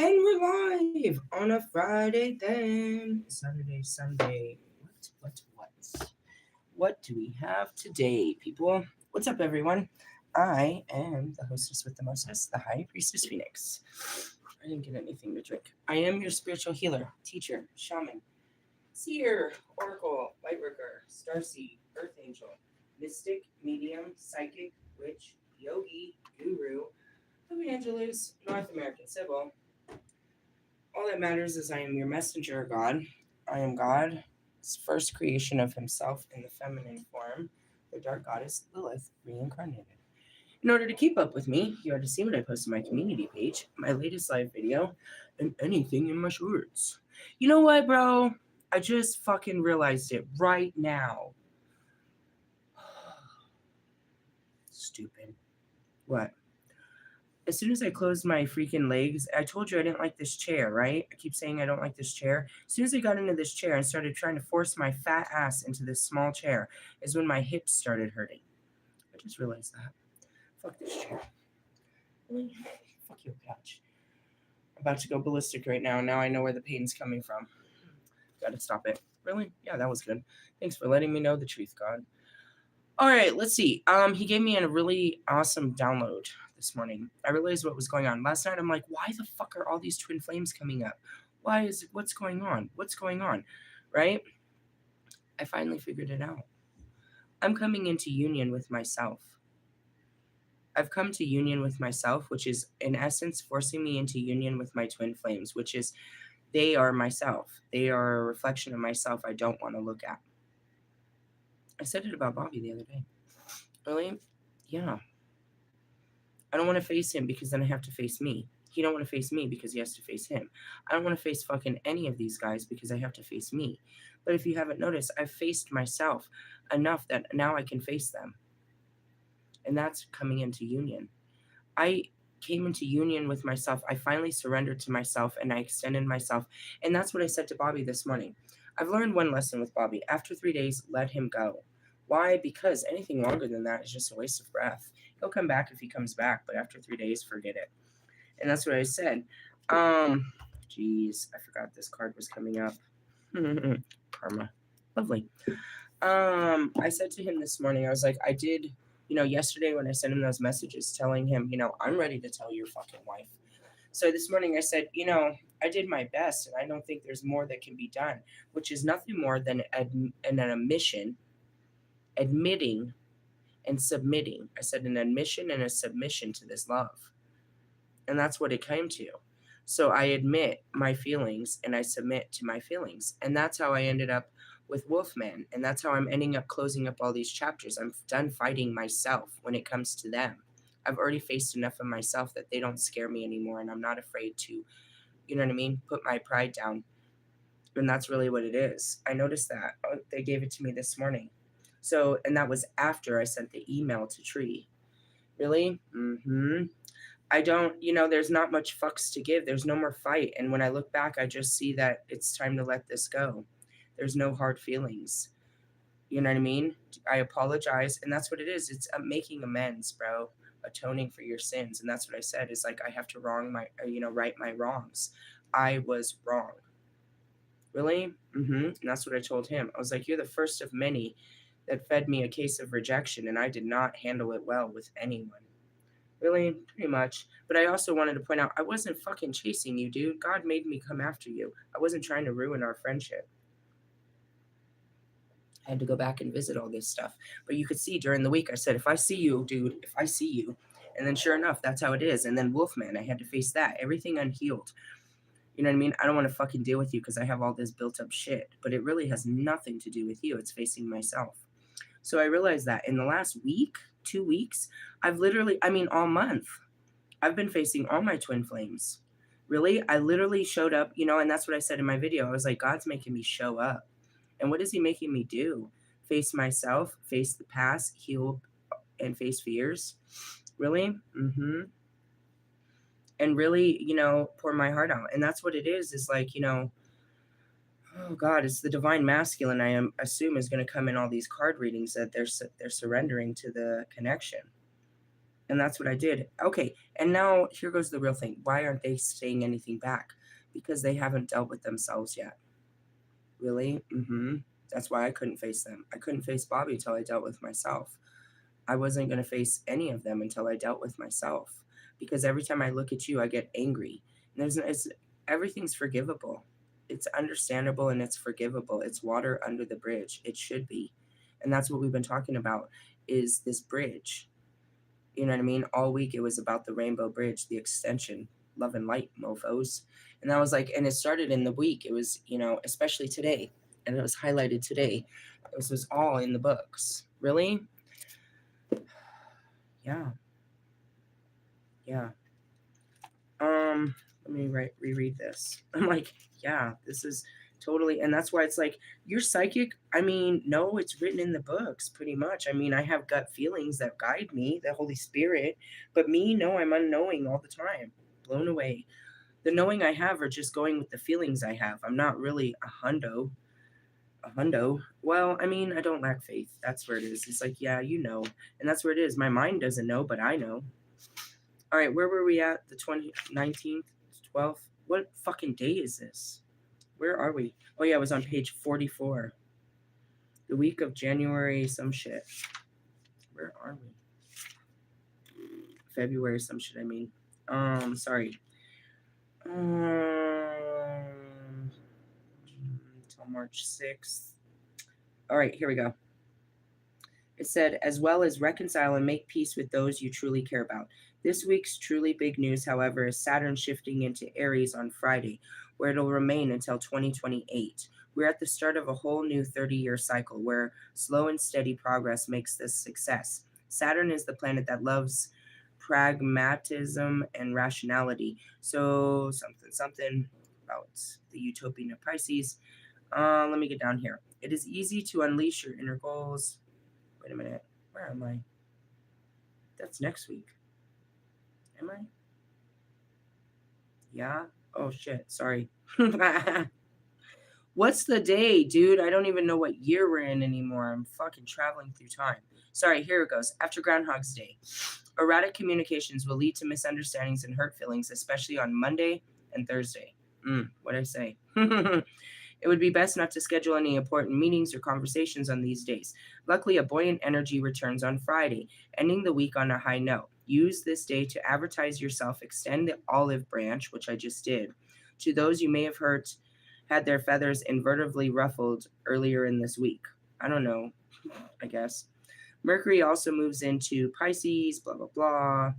And we're live on a Friday then. Saturday, Sunday. What do we have today, people? What's up, everyone? I am the hostess with the mostest, the High Priestess Phoenix. I didn't get anything to drink. I am your spiritual healer, teacher, shaman, seer, oracle, lightworker, starseed, earth angel, mystic, medium, psychic, witch, yogi, guru, evangelist, North American Sybil. All that matters is I am your messenger, God. I am God's first creation of himself in the feminine form, the dark goddess Lilith reincarnated. In order to keep up with me, you had to see what I post on my community page, my latest live video, and anything in my shorts. You know what, bro? I just fucking realized it right now. Stupid. What? As soon as I closed my freaking legs, I told you I didn't like this chair, right? I keep saying I don't like this chair. As soon as I got into this chair and started trying to force my fat ass into this small chair is when my hips started hurting. I just realized that. Fuck this chair. Really? Fuck your couch. I'm about to go ballistic right now. Now I know where the pain's coming from. Gotta stop it. Really? Yeah, that was good. Thanks for letting me know the truth, God. All right, let's see. He gave me a really awesome download this morning. I realized what was going on. Last night, I'm like, why the fuck are all these twin flames coming up? What's going on? What's going on? Right? I finally figured it out. I'm coming into union with myself. I've come to union with myself, which is, in essence, forcing me into union with my twin flames, which is, they are myself. They are a reflection of myself I don't want to look at. I said it about Bobby the other day. Really? Yeah. I don't want to face him because then I have to face me. He don't want to face me because he has to face him. I don't want to face fucking any of these guys because I have to face me. But if you haven't noticed, I've faced myself enough that now I can face them. And that's coming into union. I came into union with myself. I finally surrendered to myself and I extended myself. And that's what I said to Bobby this morning. I've learned one lesson with Bobby. After 3 days, let him go. Why? Because anything longer than that is just a waste of breath. He'll come back if he comes back, but after 3 days, forget it. And that's what I said. Jeez, I forgot this card was coming up. Karma. Lovely. I said to him this morning, I was like, I did, yesterday when I sent him those messages telling him, I'm ready to tell your fucking wife. So this morning I said, I did my best and I don't think there's more that can be done, which is nothing more than an admission, admitting and submitting. I said an admission and a submission to this love. And that's what it came to. So I admit my feelings and I submit to my feelings. And that's how I ended up with Wolfman. And that's how I'm ending up closing up all these chapters. I'm done fighting myself when it comes to them. I've already faced enough of myself that they don't scare me anymore. And I'm not afraid to, put my pride down. And that's really what it is. I noticed that. They gave it to me this morning. So, and that was after I sent the email to Tree. Really? Mm-hmm. I don't, there's not much fucks to give. There's no more fight. And when I look back, I just see that it's time to let this go. There's no hard feelings. You know what I mean? I apologize. And that's what it is. It's making amends, bro. Atoning for your sins. And that's what I said is like, I have to right my wrongs. I was wrong. Really? Mm-hmm. And that's what I told him. I was like, you're the first of many that fed me a case of rejection. And I did not handle it well with anyone. Really? Pretty much. But I also wanted to point out, I wasn't fucking chasing you, dude. God made me come after you. I wasn't trying to ruin our friendship. I had to go back and visit all this stuff. But you could see during the week, I said, if I see you, dude, if I see you. And then sure enough, that's how it is. And then Wolfman, I had to face that. Everything unhealed. You know what I mean? I don't want to fucking deal with you because I have all this built up shit. But it really has nothing to do with you. It's facing myself. So I realized that in the last week, 2 weeks, all month, I've been facing all my twin flames. Really? I literally showed up, and that's what I said in my video. I was like, God's making me show up. And what is he making me do? Face myself, face the past, heal, and face fears. Really? Mm-hmm. And really, pour my heart out. And that's what it is like, oh God, it's the divine masculine I assume is going to come in all these card readings that they're surrendering to the connection. And that's what I did. Okay, and now here goes the real thing. Why aren't they saying anything back? Because they haven't dealt with themselves yet. Really? That's why I couldn't face them. I couldn't face Bobby until I dealt with myself. I wasn't going to face any of them until I dealt with myself. Because every time I look at you, I get angry. And everything's forgivable. It's understandable and it's forgivable. It's water under the bridge. It should be. And that's what we've been talking about, is this bridge. You know what I mean? All week it was about the Rainbow Bridge, the extension, love and light, mofos. And I was like, and it started in the week. It was, especially today. And it was highlighted today. This was all in the books. Really? Yeah. Yeah. Let me reread this. I'm like, yeah, this is totally, and that's why it's like, you're psychic. I mean, no, it's written in the books pretty much. I mean, I have gut feelings that guide me, the Holy Spirit, but me, no, I'm unknowing all the time, blown away. The knowing I have are just going with the feelings I have. I'm not really a hundo. Well, I mean, I don't lack faith. That's where it is. It's like, yeah, and that's where it is. My mind doesn't know, but I know. All right, where were we at? The 19th, 12th? What fucking day is this? Where are we? Oh, yeah, it was on page 44. The week of January, some shit. Where are we? February, some shit, I mean. Sorry. Until March 6th. All right, here we go. It said, as well as reconcile and make peace with those you truly care about. This week's truly big news, however, is Saturn shifting into Aries on Friday, where it'll remain until 2028. We're at the start of a whole new 30-year cycle where slow and steady progress makes this success. Saturn is the planet that loves pragmatism and rationality. So something about the utopian of Pisces. Let me get down here. It is easy to unleash your inner goals. Wait a minute. Where am I? That's next week. Am I? Yeah? Oh, shit. Sorry. What's the day, dude? I don't even know what year we're in anymore. I'm fucking traveling through time. Sorry, here it goes. After Groundhog's Day. Erratic communications will lead to misunderstandings and hurt feelings, especially on Monday and Thursday. What'd I say? It would be best not to schedule any important meetings or conversations on these days. Luckily, a buoyant energy returns on Friday, ending the week on a high note. Use this day to advertise yourself, extend the olive branch, which I just did, to those you may have had their feathers invertedly ruffled earlier in this week. I don't know, I guess. Mercury also moves into Pisces, blah, blah, blah.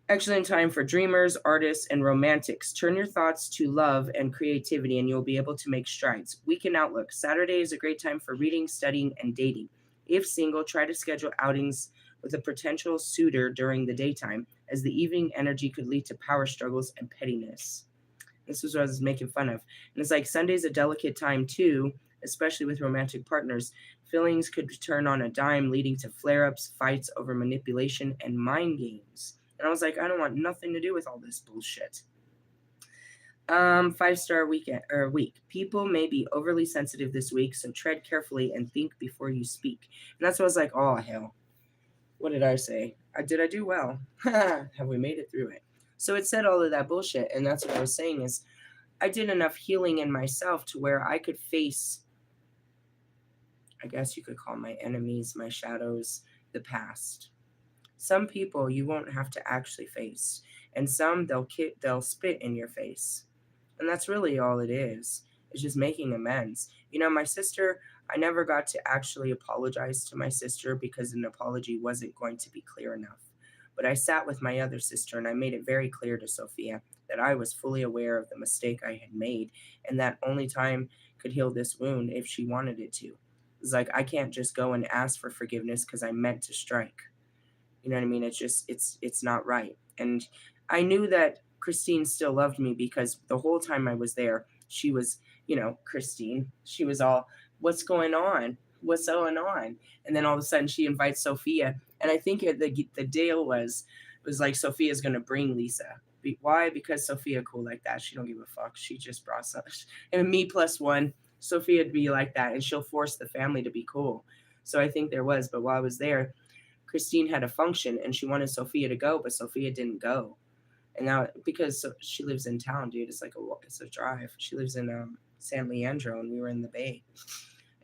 Excellent time for dreamers, artists, and romantics. Turn your thoughts to love and creativity, and you'll be able to make strides. Weekend outlook. Saturday is a great time for reading, studying, and dating. If single, try to schedule outings with a potential suitor during the daytime, as the evening energy could lead to power struggles and pettiness. This was what I was making fun of. And it's like Sunday's a delicate time, too, especially with romantic partners. Feelings could turn on a dime, leading to flare-ups, fights over manipulation, and mind games. And I was like, I don't want nothing to do with all this bullshit. 5-star week. People may be overly sensitive this week, so tread carefully and think before you speak. And that's what I was like, oh, hell. What did I say? Did I do well? Have we made it through it? So it said all of that bullshit, and that's what I was saying is I did enough healing in myself to where I could face, I guess you could call my enemies, my shadows, the past. Some people you won't have to actually face, and some they'll spit in your face. And that's really all it is. It's just making amends. My sister, I never got to actually apologize to my sister because an apology wasn't going to be clear enough. But I sat with my other sister and I made it very clear to Sophia that I was fully aware of the mistake I had made and that only time could heal this wound if she wanted it to. It's like I can't just go and ask for forgiveness because I meant to strike. You know what I mean? It's just, it's not right. And I knew that Christine still loved me because the whole time I was there, she was, Christine, she was all, what's going on? What's going on? And then all of a sudden she invites Sophia. And I think the deal was like Sophia's going to bring Lisa. Why? Because Sophia cool like that. She don't give a fuck. She just brought some. And me plus one, Sophia'd be like that. And she'll force the family to be cool. So I think there was. But while I was there, Christine had a function and she wanted Sophia to go, but Sophia didn't go. And now, because she lives in town, dude, it's a drive. She lives in San Leandro, and we were in the Bay.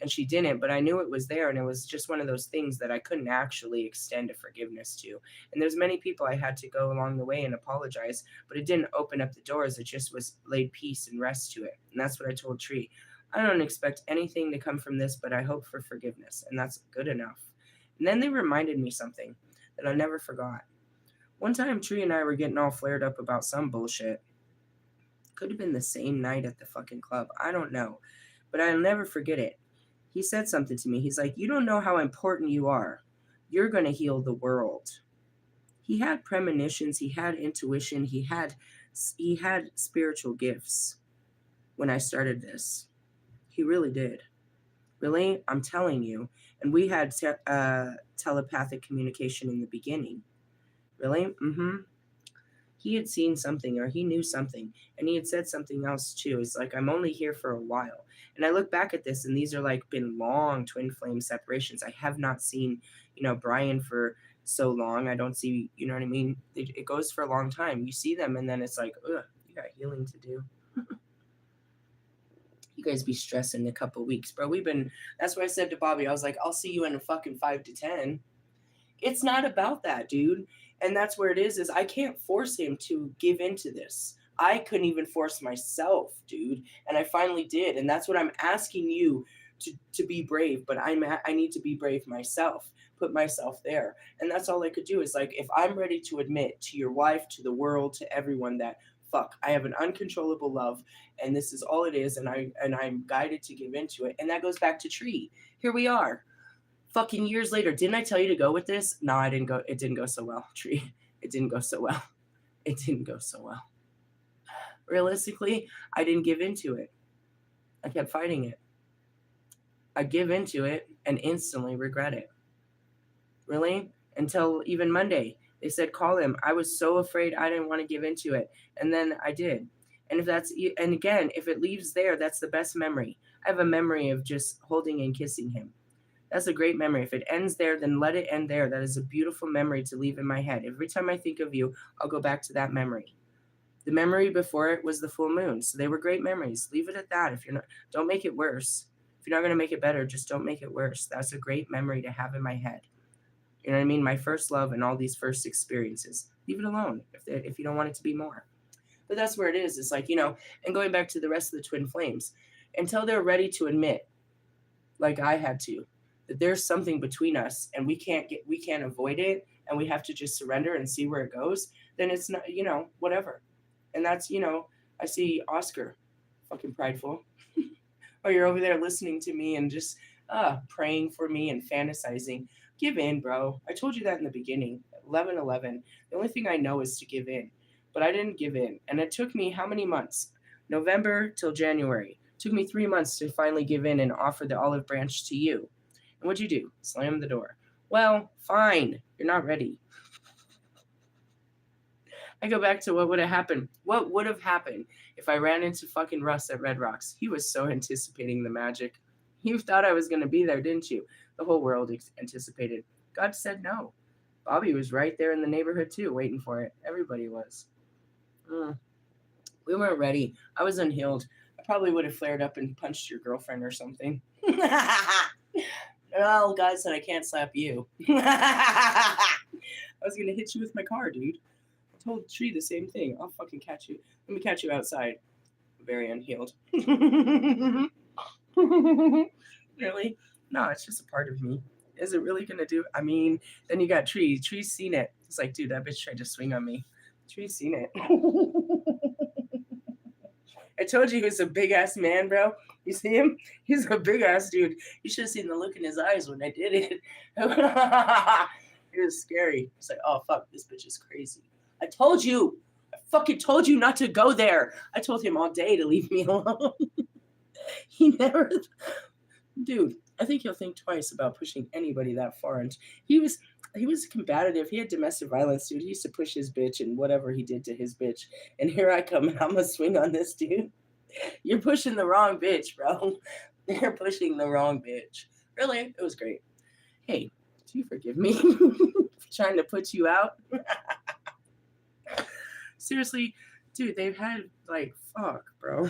And she didn't, but I knew it was there, and it was just one of those things that I couldn't actually extend a forgiveness to. And there's many people I had to go along the way and apologize, but it didn't open up the doors. It just was laid peace and rest to it. And that's what I told Tree. I don't expect anything to come from this, but I hope for forgiveness, and that's good enough. And then they reminded me something that I never forgot. One time, Tree and I were getting all flared up about some bullshit. Could have been the same night at the fucking club. I don't know, but I'll never forget it. He said something to me. He's like, you don't know how important you are. You're going to heal the world. He had premonitions. He had intuition. He had spiritual gifts when I started this. He really did. Really, I'm telling you. And we had telepathic communication in the beginning. Really? Mm-hmm. He had seen something, or he knew something, and he had said something else too. It's like, I'm only here for a while. And I look back at this, and these are like been long twin flame separations. I have not seen, Brian for so long. I don't see, you know what I mean? It goes for a long time. You see them, and then it's like, ugh, you got healing to do. You guys be stressing in a couple weeks, bro. That's what I said to Bobby. I was like, I'll see you in a fucking 5 to 10. It's not about that, dude. And that's where it is I can't force him to give into this. I couldn't even force myself, dude. And I finally did. And that's what I'm asking you to be brave. But I need to be brave myself, put myself there. And that's all I could do is like, if I'm ready to admit to your wife, to the world, to everyone that, fuck, I have an uncontrollable love. And this is all it is. And I'm guided to give into it. And that goes back to Tree. Here we are. Fucking years later, didn't I tell you to go with this? No, I didn't go. It didn't go so well, Tree. It didn't go so well. It didn't go so well. Realistically, I didn't give into it. I kept fighting it. I give into it and instantly regret it. Really? Until even Monday. They said, call him. I was so afraid I didn't want to give into it. And then I did. And again, if it leaves there, that's the best memory. I have a memory of just holding and kissing him. That's a great memory. If it ends there, then let it end there. That is a beautiful memory to leave in my head. Every time I think of you, I'll go back to that memory. The memory before it was the full moon. So they were great memories. Leave it at that. Don't make it worse. If you're not going to make it better, just don't make it worse. That's a great memory to have in my head. You know what I mean? My first love and all these first experiences. Leave it alone if you don't want it to be more. But that's where it is. It's like, and going back to the rest of the twin flames, until they're ready to admit, like I had to, that there's something between us and we can't avoid it, and we have to just surrender and see where it goes, then it's not, whatever. And that's, I see Oscar, fucking prideful. Or you're over there listening to me and just praying for me and fantasizing. Give in, bro. I told you that in the beginning. 11/11. The only thing I know is to give in. But I didn't give in. And it took me how many months? November till January. It took me 3 months to finally give in and offer the olive branch to you. And what'd you do? Slam the door. Well, fine. You're not ready. I go back to what would have happened. What would have happened if I ran into fucking Russ at Red Rocks? He was so anticipating the magic. You thought I was going to be there, didn't you? The whole world anticipated. God said no. Bobby was right there in the neighborhood too, waiting for it. Everybody was. We weren't ready. I was unhealed. I probably would have flared up and punched your girlfriend or something. Well, God said I can't slap you. I was going to hit you with my car, dude. I told Tree the same thing. I'll fucking catch you. Let me catch you outside. Very unhealed. Really? No, it's just a part of me. Is it really going to do? I mean, then you got Tree. Tree's seen it. It's like, dude, that bitch tried to swing on me. Tree's seen it. I told you he was a big-ass man, bro. You see him? He's a big-ass dude. You should have seen the look in his eyes when I did it. It was scary. It's like, oh, fuck, this bitch is crazy. I told you. I fucking told you not to go there. I told him all day to leave me alone. He never... Dude, I think he'll think twice about pushing anybody that far. And he was combative. He had domestic violence, dude. He used to push his bitch and whatever he did to his bitch. And here I come and I'm going to swing on this dude. You're pushing the wrong bitch, bro. You're pushing the wrong bitch. Really? It was great. Hey, Do you forgive me? Trying to put you out? Seriously, dude, they've had, like, fuck, bro.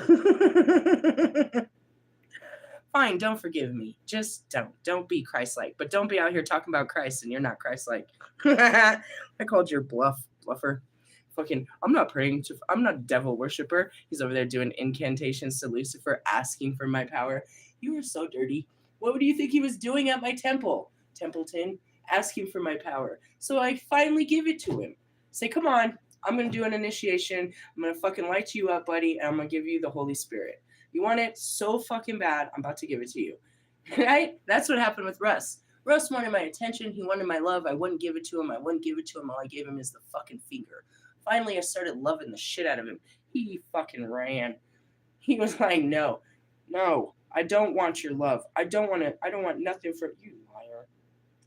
Fine, don't forgive me. Just don't. Don't be Christ-like. But don't be out here talking about Christ and you're not Christ-like. I called your bluffer. Fucking, I'm not a devil worshiper. He's over there doing incantations to Lucifer, asking for my power. You are so dirty. What do you think he was doing at my temple, Templeton? Asking for my power. So I finally give it to him. Say, come on, I'm going to do an initiation. I'm going to fucking light you up, buddy, and I'm going to give you the Holy Spirit. You want it so fucking bad, I'm about to give it to you. Right? That's what happened with Russ. Russ wanted my attention. He wanted my love. I wouldn't give it to him. All I gave him is the fucking finger. Finally, I started loving the shit out of him. He fucking ran. He was like, no, I don't want your love. I don't want nothing from you, liar.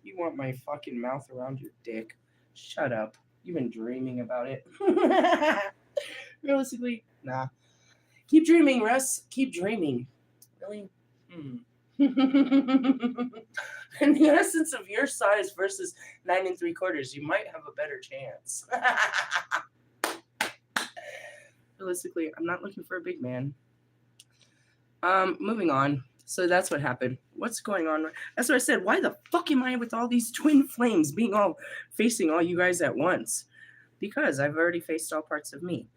You want my fucking mouth around your dick. Shut up. You've been dreaming about it. Realistically, nah. Keep dreaming, Russ. Keep dreaming. Really? In the essence of your size versus 9 3/4, you might have a better chance. Realistically, I'm not looking for a big man. Moving on. So that's what happened. What's going on? That's what I said. Why the fuck am I with all these twin flames being all facing all you guys at once? Because I've already faced all parts of me.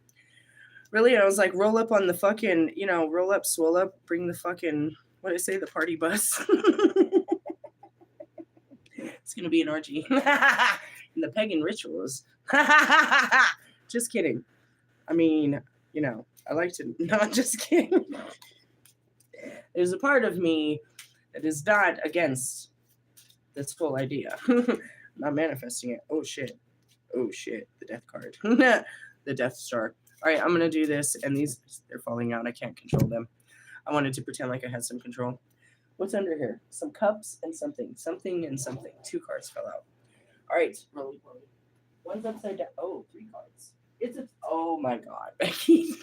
Really, I was like, roll up on the fucking, roll up, swole up, bring the fucking, what did I say, the party bus. It's going to be an orgy. And the pagan rituals. Just kidding. I mean, I like to, not just kidding. There's a part of me that is not against this whole idea. I'm not manifesting it. Oh, shit. The death card. The Death Star. All right, I'm going to do this, and they're falling out. I can't control them. I wanted to pretend like I had some control. What's under here? Some cups and something. Something and something. 2 cards fell out. All right, roly poly. One's upside down. Oh, 3 cards. Oh, my God, Becky.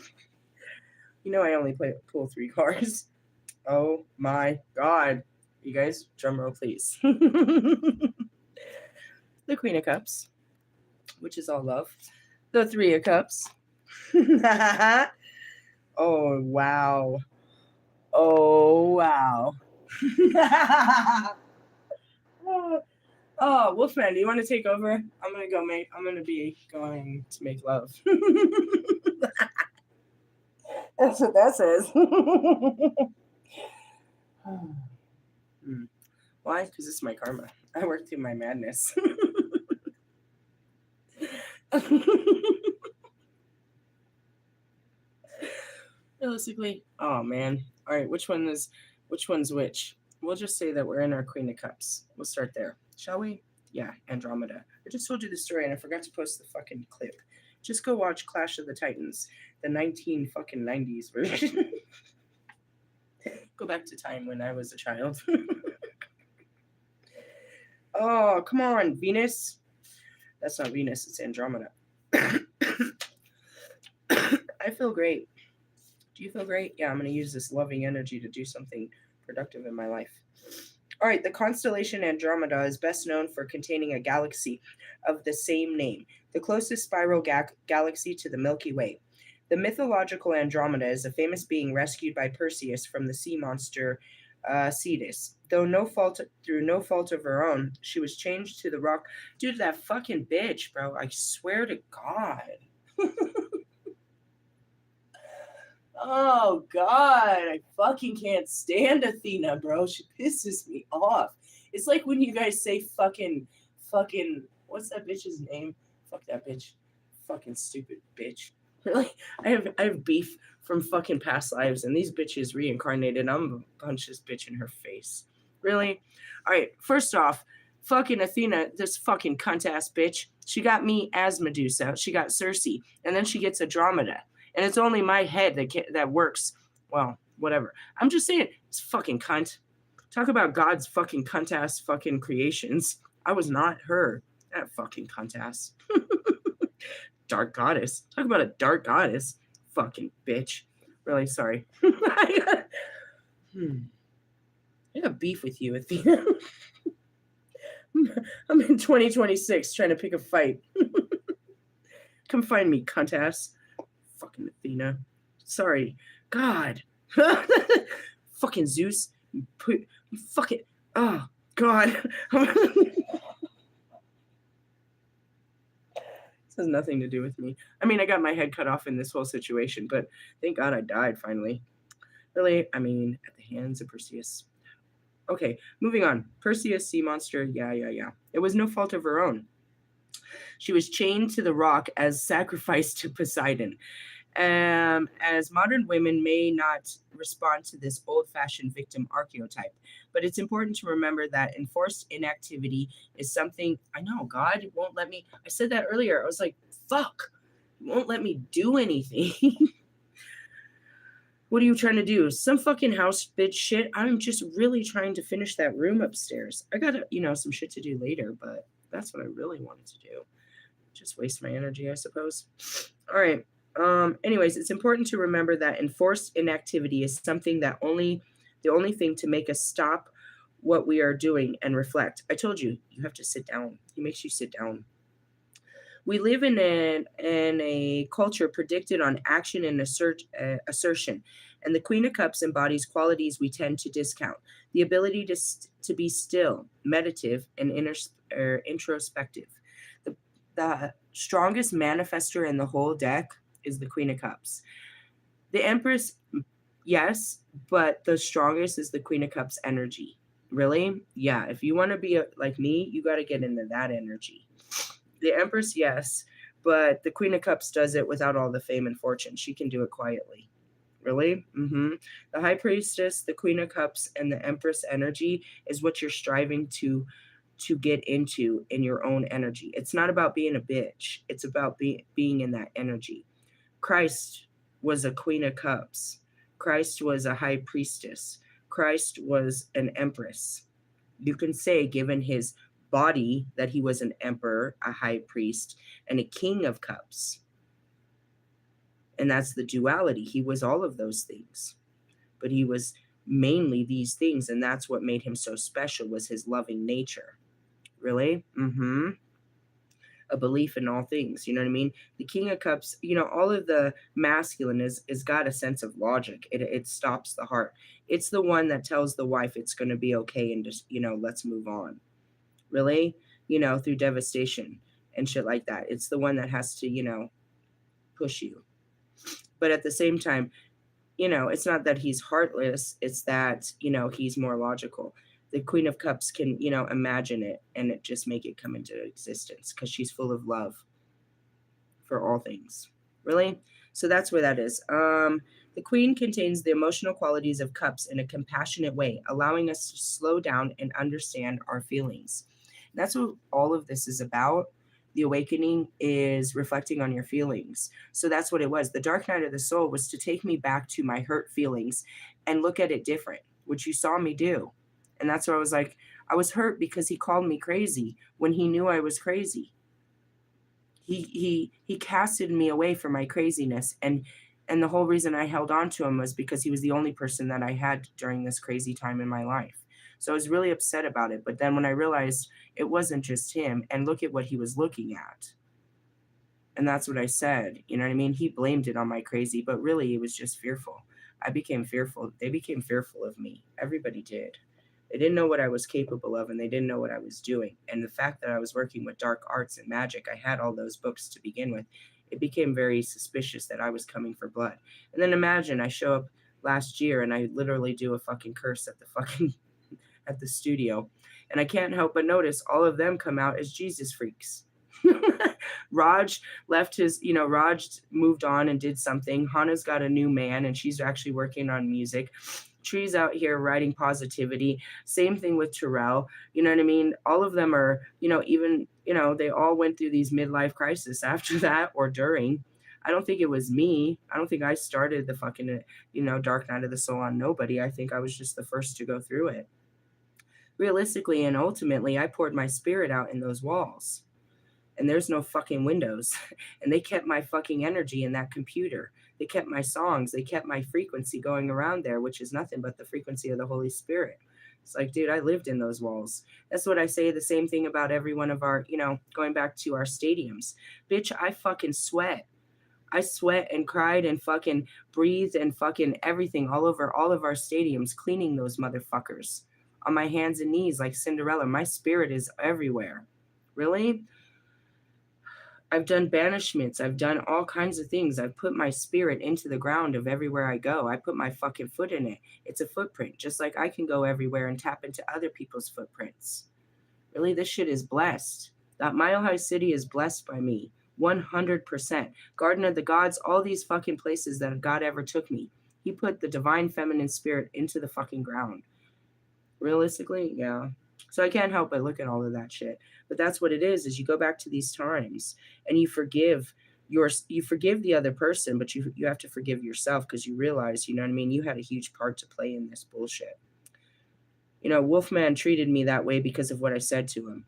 I only pull 3 cards. Oh, my God. You guys, drum roll, please. The Queen of Cups, which is all love. The 3 of Cups. Oh, wow. Oh, Wolfman, do you want to take over? I'm going to be going to make love. That's what that says. Why? Because it's my karma. I work through my madness. Realistically, oh man. All right, which one's which? We'll just say that we're in our Queen of Cups. We'll start there, shall we? Yeah, Andromeda. I just told you the story and I forgot to post the fucking clip. Just go watch Clash of the Titans, the 1990s version. Go back to time when I was a child. Oh, come on, Venus. That's not Venus, it's Andromeda. I feel great. Do you feel great? Yeah, I'm going to use this loving energy to do something productive in my life. All right, the constellation Andromeda is best known for containing a galaxy of the same name, the closest spiral galaxy to the Milky Way. The mythological Andromeda is a famous being rescued by Perseus from the sea monster Cetus. Through no fault of her own, she was changed to the rock. Dude, that fucking bitch, bro. I swear to God. Oh, God. I fucking can't stand Athena, bro. She pisses me off. It's like when you guys say fucking, what's that bitch's name? Fuck that bitch. Fucking stupid bitch. Really? I have beef from fucking past lives, and these bitches reincarnated. I'm gonna punch this bitch in her face. Really? All right, first off, fucking Athena, this fucking cunt-ass bitch, she got me as Medusa. She got Circe, and then she gets Andromeda. And it's only my head that works. Well, whatever. I'm just saying, it's fucking cunt. Talk about God's fucking cunt-ass fucking creations. I was not her. That fucking cunt-ass. Dark goddess. Talk about a dark goddess. Fucking bitch. Really sorry. I got beef with you, Athena. I'm in 2026 trying to pick a fight. Come find me, cunt ass. Fucking Athena. Sorry. God. Fucking Zeus. You fucking. Oh, God. This has nothing to do with me. I mean, I got my head cut off in this whole situation, but thank God I died finally. Really? I mean, at the hands of Perseus. Okay, moving on. Perseus, sea monster. Yeah. It was no fault of her own. She was chained to the rock as sacrifice to Poseidon. As modern women may not respond to this old fashioned victim archetype, but it's important to remember that enforced inactivity is something. I know God won't let me. I said that earlier. I was like, fuck, you won't let me do anything. What are you trying to do? Some fucking house bitch shit. I'm just really trying to finish that room upstairs. I got, some shit to do later, but that's what I really wanted to do. Just waste my energy, I suppose. All right. Anyways, it's important to remember that enforced inactivity is something that the only thing to make us stop what we are doing and reflect. I told you, you have to sit down. He makes you sit down. We live in a culture predicted on action and assertion, and the Queen of Cups embodies qualities we tend to discount: the ability to be still, meditative, and introspective. The strongest manifester in the whole deck is the Queen of Cups. The Empress, yes, but the strongest is the Queen of Cups energy. Really? Yeah. If you want to be like me, you got to get into that energy. The Empress, yes, but the Queen of Cups does it without all the fame and fortune. She can do it quietly. Really? Mm-hmm. The High Priestess, the Queen of Cups, and the Empress energy is what you're striving to get into in your own energy. It's not about being a bitch. It's about being in that energy. Christ was a Queen of Cups. Christ was a High Priestess. Christ was an Empress. You can say, given his body, that he was an emperor, a high priest, and a king of cups. And that's the duality. He was all of those things, but he was mainly these things, and that's what made him so special, was his loving nature. Really? Mm-hmm. A belief in all things, you know what I mean? The King of Cups, all of the masculine is got a sense of logic. It stops the heart. It's the one that tells the wife it's going to be okay and just, let's move on. Really? Through devastation and shit like that. It's the one that has to, push you. But at the same time, it's not that he's heartless. It's that, he's more logical. The Queen of Cups can, imagine it and it just make it come into existence because she's full of love for all things. Really? So that's where that is. The Queen contains the emotional qualities of cups in a compassionate way, allowing us to slow down and understand our feelings. That's what all of this is about. The awakening is reflecting on your feelings. So that's what it was. The dark night of the soul was to take me back to my hurt feelings and look at it different, which you saw me do. And that's where I was like, I was hurt because he called me crazy when he knew I was crazy. He casted me away from my craziness. And the whole reason I held on to him was because he was the only person that I had during this crazy time in my life. So I was really upset about it. But then when I realized it wasn't just him, and look at what he was looking at. And that's what I said. You know what I mean? He blamed it on my crazy, but really it was just fearful. I became fearful. They became fearful of me. Everybody did. They didn't know what I was capable of, and they didn't know what I was doing. And the fact that I was working with dark arts and magic, I had all those books to begin with. It became very suspicious that I was coming for blood. And then imagine I show up last year and I literally do a fucking curse at the studio. And I can't help but notice all of them come out as Jesus freaks. Raj left his, Raj moved on and did something. Hannah's got a new man and she's actually working on music. Tree's out here writing positivity. Same thing with Terrell. You know what I mean? All of them are, even, they all went through these midlife crises after that or during. I don't think it was me. I don't think I started the fucking, dark night of the soul on nobody. I think I was just the first to go through it. Realistically and ultimately, I poured my spirit out in those walls. And there's no fucking windows. And they kept my fucking energy in that computer. They kept my songs. They kept my frequency going around there, which is nothing but the frequency of the Holy Spirit. It's like, dude, I lived in those walls. That's what I say. The same thing about every one of our, going back to our stadiums. Bitch, I fucking sweat. I sweat and cried and fucking breathed and fucking everything all over all of our stadiums, cleaning those motherfuckers on my hands and knees like Cinderella. My spirit is everywhere. Really? I've done banishments. I've done all kinds of things. I've put my spirit into the ground of everywhere I go. I put my fucking foot in it. It's a footprint, just like I can go everywhere and tap into other people's footprints. Really, this shit is blessed. That Mile High City is blessed by me. 100%. Garden of the Gods, all these fucking places that God ever took me. He put the divine feminine spirit into the fucking ground. Realistically, yeah. So I can't help but look at all of that shit. But that's what it is you go back to these times and you forgive the other person, but you have to forgive yourself because you realize, you know what I mean, you had a huge part to play in this bullshit. Wolfman treated me that way because of what I said to him.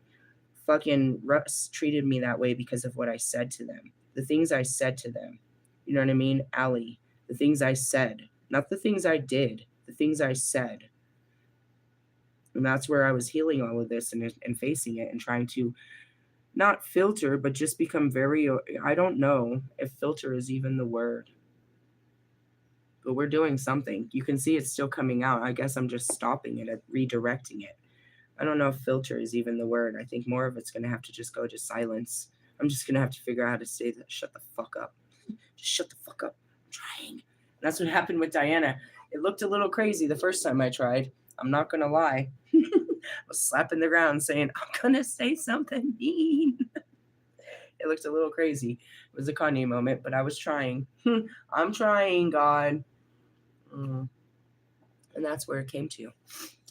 Fucking Russ treated me that way because of what I said to them. The things I said to them. You know what I mean? Allie, the things I said. Not the things I did, the things I said. And that's where I was healing all of this and facing it and trying to not filter, but just become very, I don't know if filter is even the word. But we're doing something. You can see it's still coming out. I guess I'm just stopping it and redirecting it. I don't know if filter is even the word. I think more of it's going to have to just go to silence. I'm just going to have to figure out how to say that. Shut the fuck up. Just shut the fuck up. I'm trying. And that's what happened with Diana. It looked a little crazy the first time I tried. I'm not going to lie. I was slapping the ground saying, I'm going to say something mean. It looked a little crazy. It was a Kanye moment, but I was trying. I'm trying, God. And that's where it came to.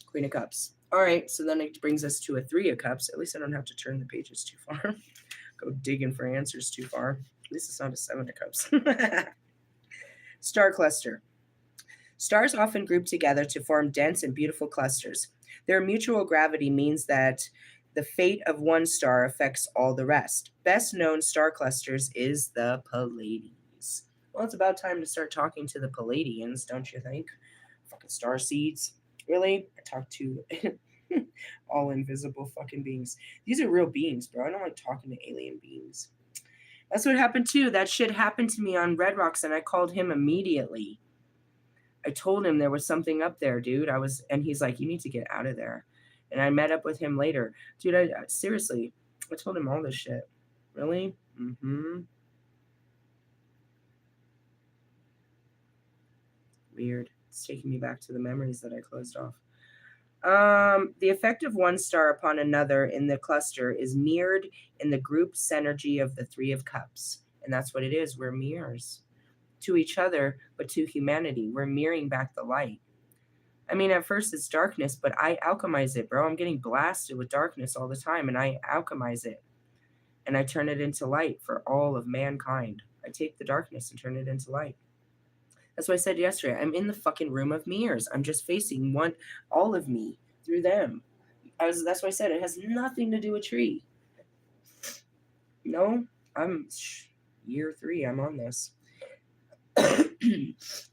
Queen of Cups. All right, so then it brings us to a Three of Cups. At least I don't have to turn the pages too far. Go digging for answers too far. At least it's not a Seven of Cups. Star cluster. Stars often group together to form dense and beautiful clusters. Their mutual gravity means that the fate of one star affects all the rest. Best known star clusters is the Pleiades. Well, it's about time to start talking to the Pleiadians, don't you think? Fucking starseeds. Really? I talk to all invisible fucking beings. These are real beings, bro. I don't like talking to alien beings. That's what happened too. That shit happened to me on Red Rocks, and I called him immediately. I told him there was something up there, dude. And he's like, you need to get out of there. And I met up with him later. Dude, seriously, I told him all this shit. Really? Mm-hmm. Weird. It's taking me back to the memories that I closed off. The effect of one star upon another in the cluster is mirrored in the group synergy of the Three of Cups. And that's what it is. We're mirrors to each other, but to humanity. We're mirroring back the light. I mean, at first it's darkness, but I alchemize it, bro. I'm getting blasted with darkness all the time, and I alchemize it. And I turn it into light for all of mankind. I take the darkness and turn it into light. That's what I said yesterday. I'm in the fucking room of mirrors. I'm just facing all of me through them. That's why I said it has nothing to do with tree. No, I'm year 3. I'm on this.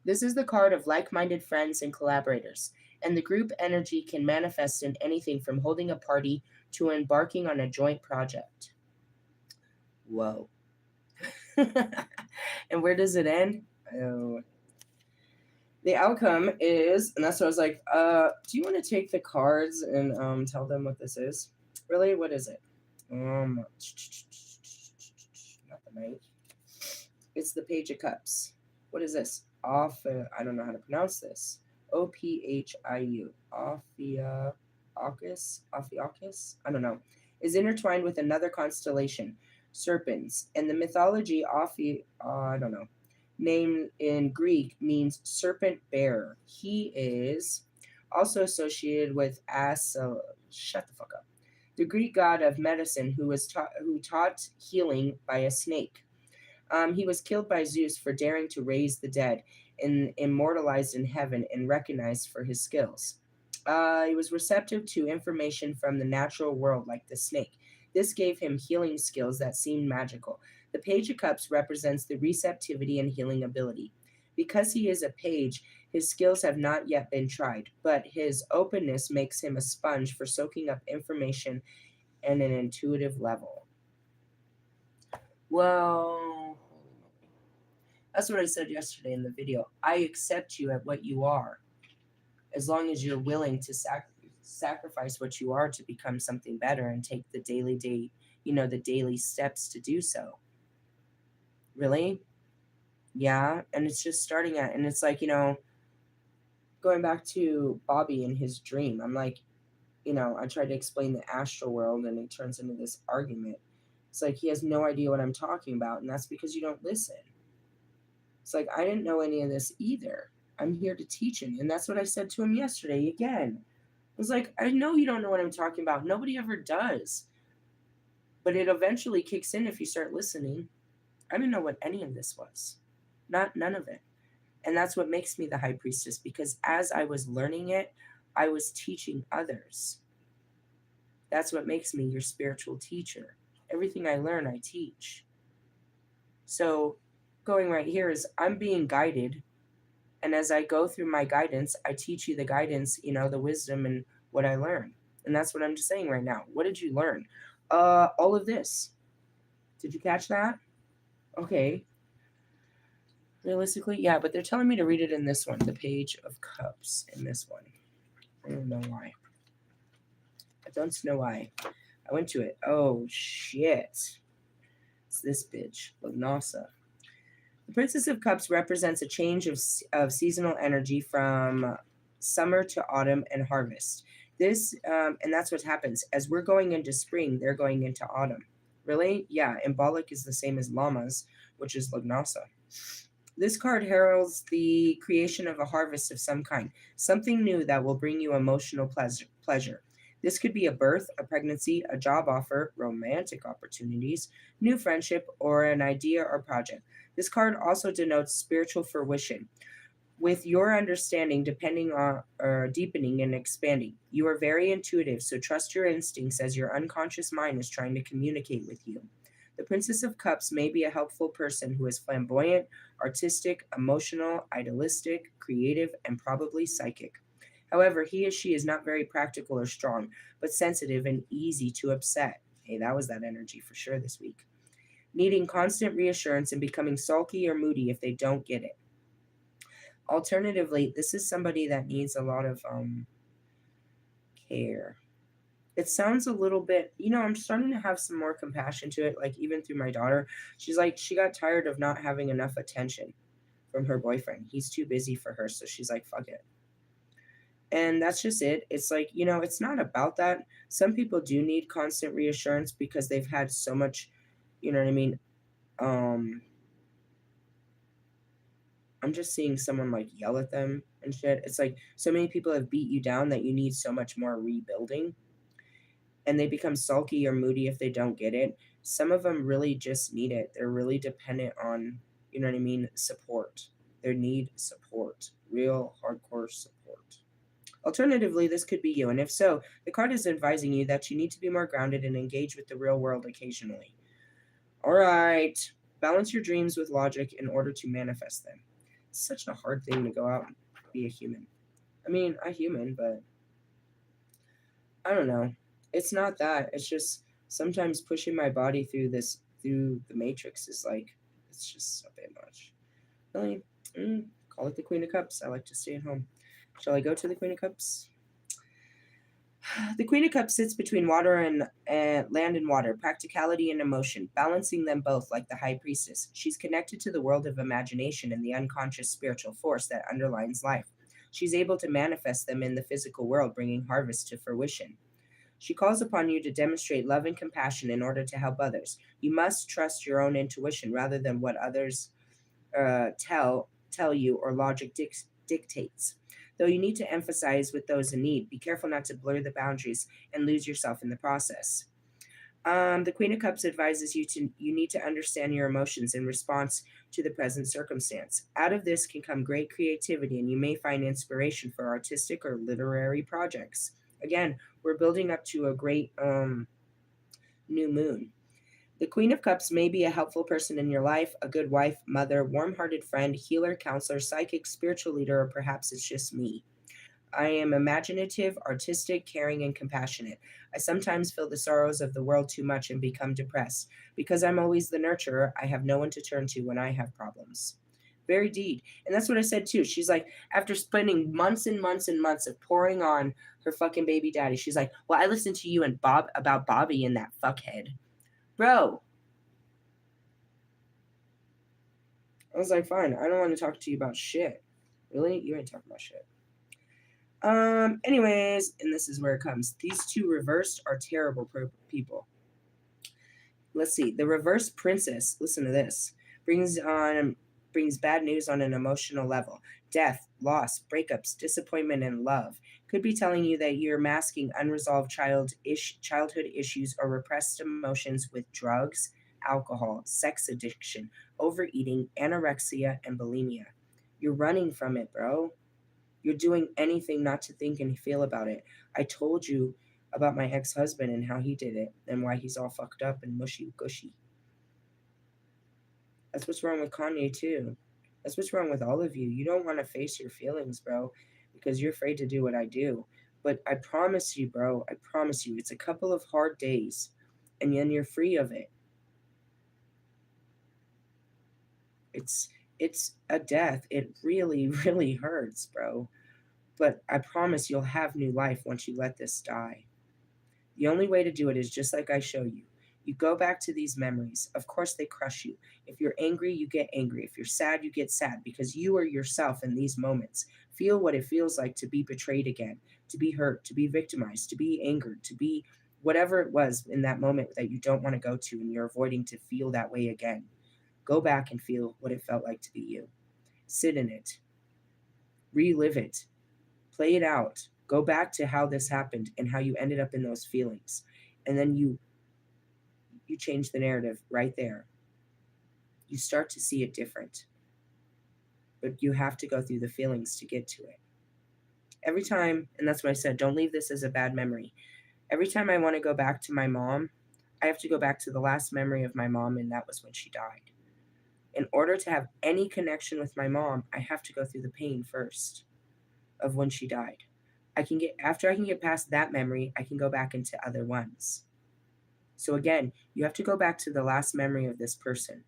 This is the card of like-minded friends and collaborators, and the group energy can manifest in anything from holding a party to embarking on a joint project. Whoa. And where does it end? Oh. The outcome is, and that's what I was like, do you want to take the cards and tell them what this is? Really? What is it? Not the Knight. It's the Page of Cups. What is this? I don't know how to pronounce this. Ophiu. Ophiuchus? I don't know. Is intertwined with another constellation, Serpens. And the mythology, I don't know. Name in Greek means serpent bearer. He is also associated with shut the fuck up. The Greek god of medicine who taught healing by a snake. He was killed by Zeus for daring to raise the dead and immortalized in heaven and recognized for his skills. He was receptive to information from the natural world like the snake. This gave him healing skills that seemed magical. The Page of Cups represents the receptivity and healing ability. Because he is a page, his skills have not yet been tried, but his openness makes him a sponge for soaking up information at an intuitive level. Well, that's what I said yesterday in the video. I accept you at what you are, as long as you're willing to sacrifice what you are to become something better and take the the daily steps to do so. Really? Yeah. And it's just starting at, and it's like, going back to Bobby and his dream. I'm like, I tried to explain the astral world and it turns into this argument. It's like he has no idea what I'm talking about, and that's because you don't listen. It's like I didn't know any of this either. I'm here to teach him. And that's what I said to him yesterday again. I was like, I know you don't know what I'm talking about. Nobody ever does. But it eventually kicks in if you start listening. I didn't know what any of this was. None of it. And that's what makes me the high priestess, because as I was learning it, I was teaching others. That's what makes me your spiritual teacher. Everything I learn, I teach. So going right here is I'm being guided. And as I go through my guidance, I teach you the guidance, the wisdom and what I learned. And that's what I'm just saying right now. What did you learn? All of this. Did you catch that? Okay. Realistically, yeah, but they're telling me to read it in this one, the Page of Cups in this one. I don't know why. I don't know why. I went to it. Oh, shit. It's this bitch, Lugnasa. The Princess of Cups represents a change of seasonal energy from summer to autumn and harvest. And that's what happens. As we're going into spring, they're going into autumn. Really? Yeah, Embolic is the same as Llamas, which is Lugnasa. This card heralds the creation of a harvest of some kind, something new that will bring you emotional pleasure. This could be a birth, a pregnancy, a job offer, romantic opportunities, new friendship, or an idea or project. This card also denotes spiritual fruition, with your understanding depending on or deepening and expanding. You are very intuitive, so trust your instincts as your unconscious mind is trying to communicate with you. The Princess of Cups may be a helpful person who is flamboyant, artistic, emotional, idealistic, creative, and probably psychic. However, he or she is not very practical or strong, but sensitive and easy to upset. Hey, that was that energy for sure this week. Needing constant reassurance and becoming sulky or moody if they don't get it. Alternatively, this is somebody that needs a lot of care. It sounds a little bit, I'm starting to have some more compassion to it, like even through my daughter. She's like, she got tired of not having enough attention from her boyfriend. He's too busy for her, so she's like, fuck it. And that's just it. It's like, it's not about that. Some people do need constant reassurance because they've had so much, you know what I mean? I'm just seeing someone like yell at them and shit. It's like so many people have beat you down that you need so much more rebuilding. And they become sulky or moody if they don't get it. Some of them really just need it. They're really dependent on, support. They need support, real hardcore support. Alternatively, this could be you. And if so, the card is advising you that you need to be more grounded and engage with the real world occasionally. All right. Balance your dreams with logic in order to manifest them. It's such a hard thing to go out and be a human. I mean, a human, but I don't know. It's not that. It's just sometimes pushing my body through the matrix is like, it's just a bit much. Really? Call it the Queen of Cups. I like to stay at home. Shall I go to the Queen of Cups? The Queen of Cups sits between water and land and water, practicality and emotion, balancing them both like the High Priestess. She's connected to the world of imagination and the unconscious spiritual force that underlines life. She's able to manifest them in the physical world, bringing harvest to fruition. She calls upon you to demonstrate love and compassion in order to help others. You must trust your own intuition rather than what others tell you or logic dictates. Though you need to emphasize with those in need, be careful not to blur the boundaries and lose yourself in the process. The Queen of Cups advises you need to understand your emotions in response to the present circumstance. Out of this can come great creativity, and you may find inspiration for artistic or literary projects. Again, we're building up to a great new moon. The Queen of Cups may be a helpful person in your life, a good wife, mother, warm-hearted friend, healer, counselor, psychic, spiritual leader, or perhaps it's just me. I am imaginative, artistic, caring, and compassionate. I sometimes feel the sorrows of the world too much and become depressed. Because I'm always the nurturer, I have no one to turn to when I have problems. Very deed. And that's what I said too. She's like, after spending months and months and months of pouring on her fucking baby daddy, she's like, well, I listened to you and Bob about Bobby and that fuckhead. Bro. I was like, fine, I don't want to talk to you about shit. Really? You ain't talking about shit. Anyways, and this is where it comes. These two reversed are terrible people. Let's see. The reverse princess, listen to this, brings bad news on an emotional level. Death, loss, breakups, disappointment, and love. Could be telling you that you're masking unresolved childhood issues or repressed emotions with drugs, alcohol, sex addiction, overeating, anorexia, and bulimia. You're running from it, bro. You're doing anything not to think and feel about it. I told you about my ex-husband and how he did it and why he's all fucked up and mushy gushy. That's what's wrong with Kanye too. That's what's wrong with all of you. You don't want to face your feelings, bro, because you're afraid to do what I do. But I promise you, bro, I promise you, it's a couple of hard days and then you're free of it. It's a death. It really, really hurts, bro. But I promise you'll have new life once you let this die. The only way to do it is just like I show you. You go back to these memories. Of course, they crush you. If you're angry, you get angry. If you're sad, you get sad because you are yourself in these moments. Feel what it feels like to be betrayed again, to be hurt, to be victimized, to be angered, to be whatever it was in that moment that you don't want to go to and you're avoiding to feel that way again. Go back and feel what it felt like to be you. Sit in it. Relive it. Play it out. Go back to how this happened and how you ended up in those feelings. And then you change the narrative right there. You start to see it different. But you have to go through the feelings to get to it. Every time, and that's what I said, don't leave this as a bad memory. Every time I want to go back to my mom, I have to go back to the last memory of my mom, and that was when she died. In order to have any connection with my mom, I have to go through the pain first of when she died. After I can get past that memory, I can go back into other ones. So again, you have to go back to the last memory of this person.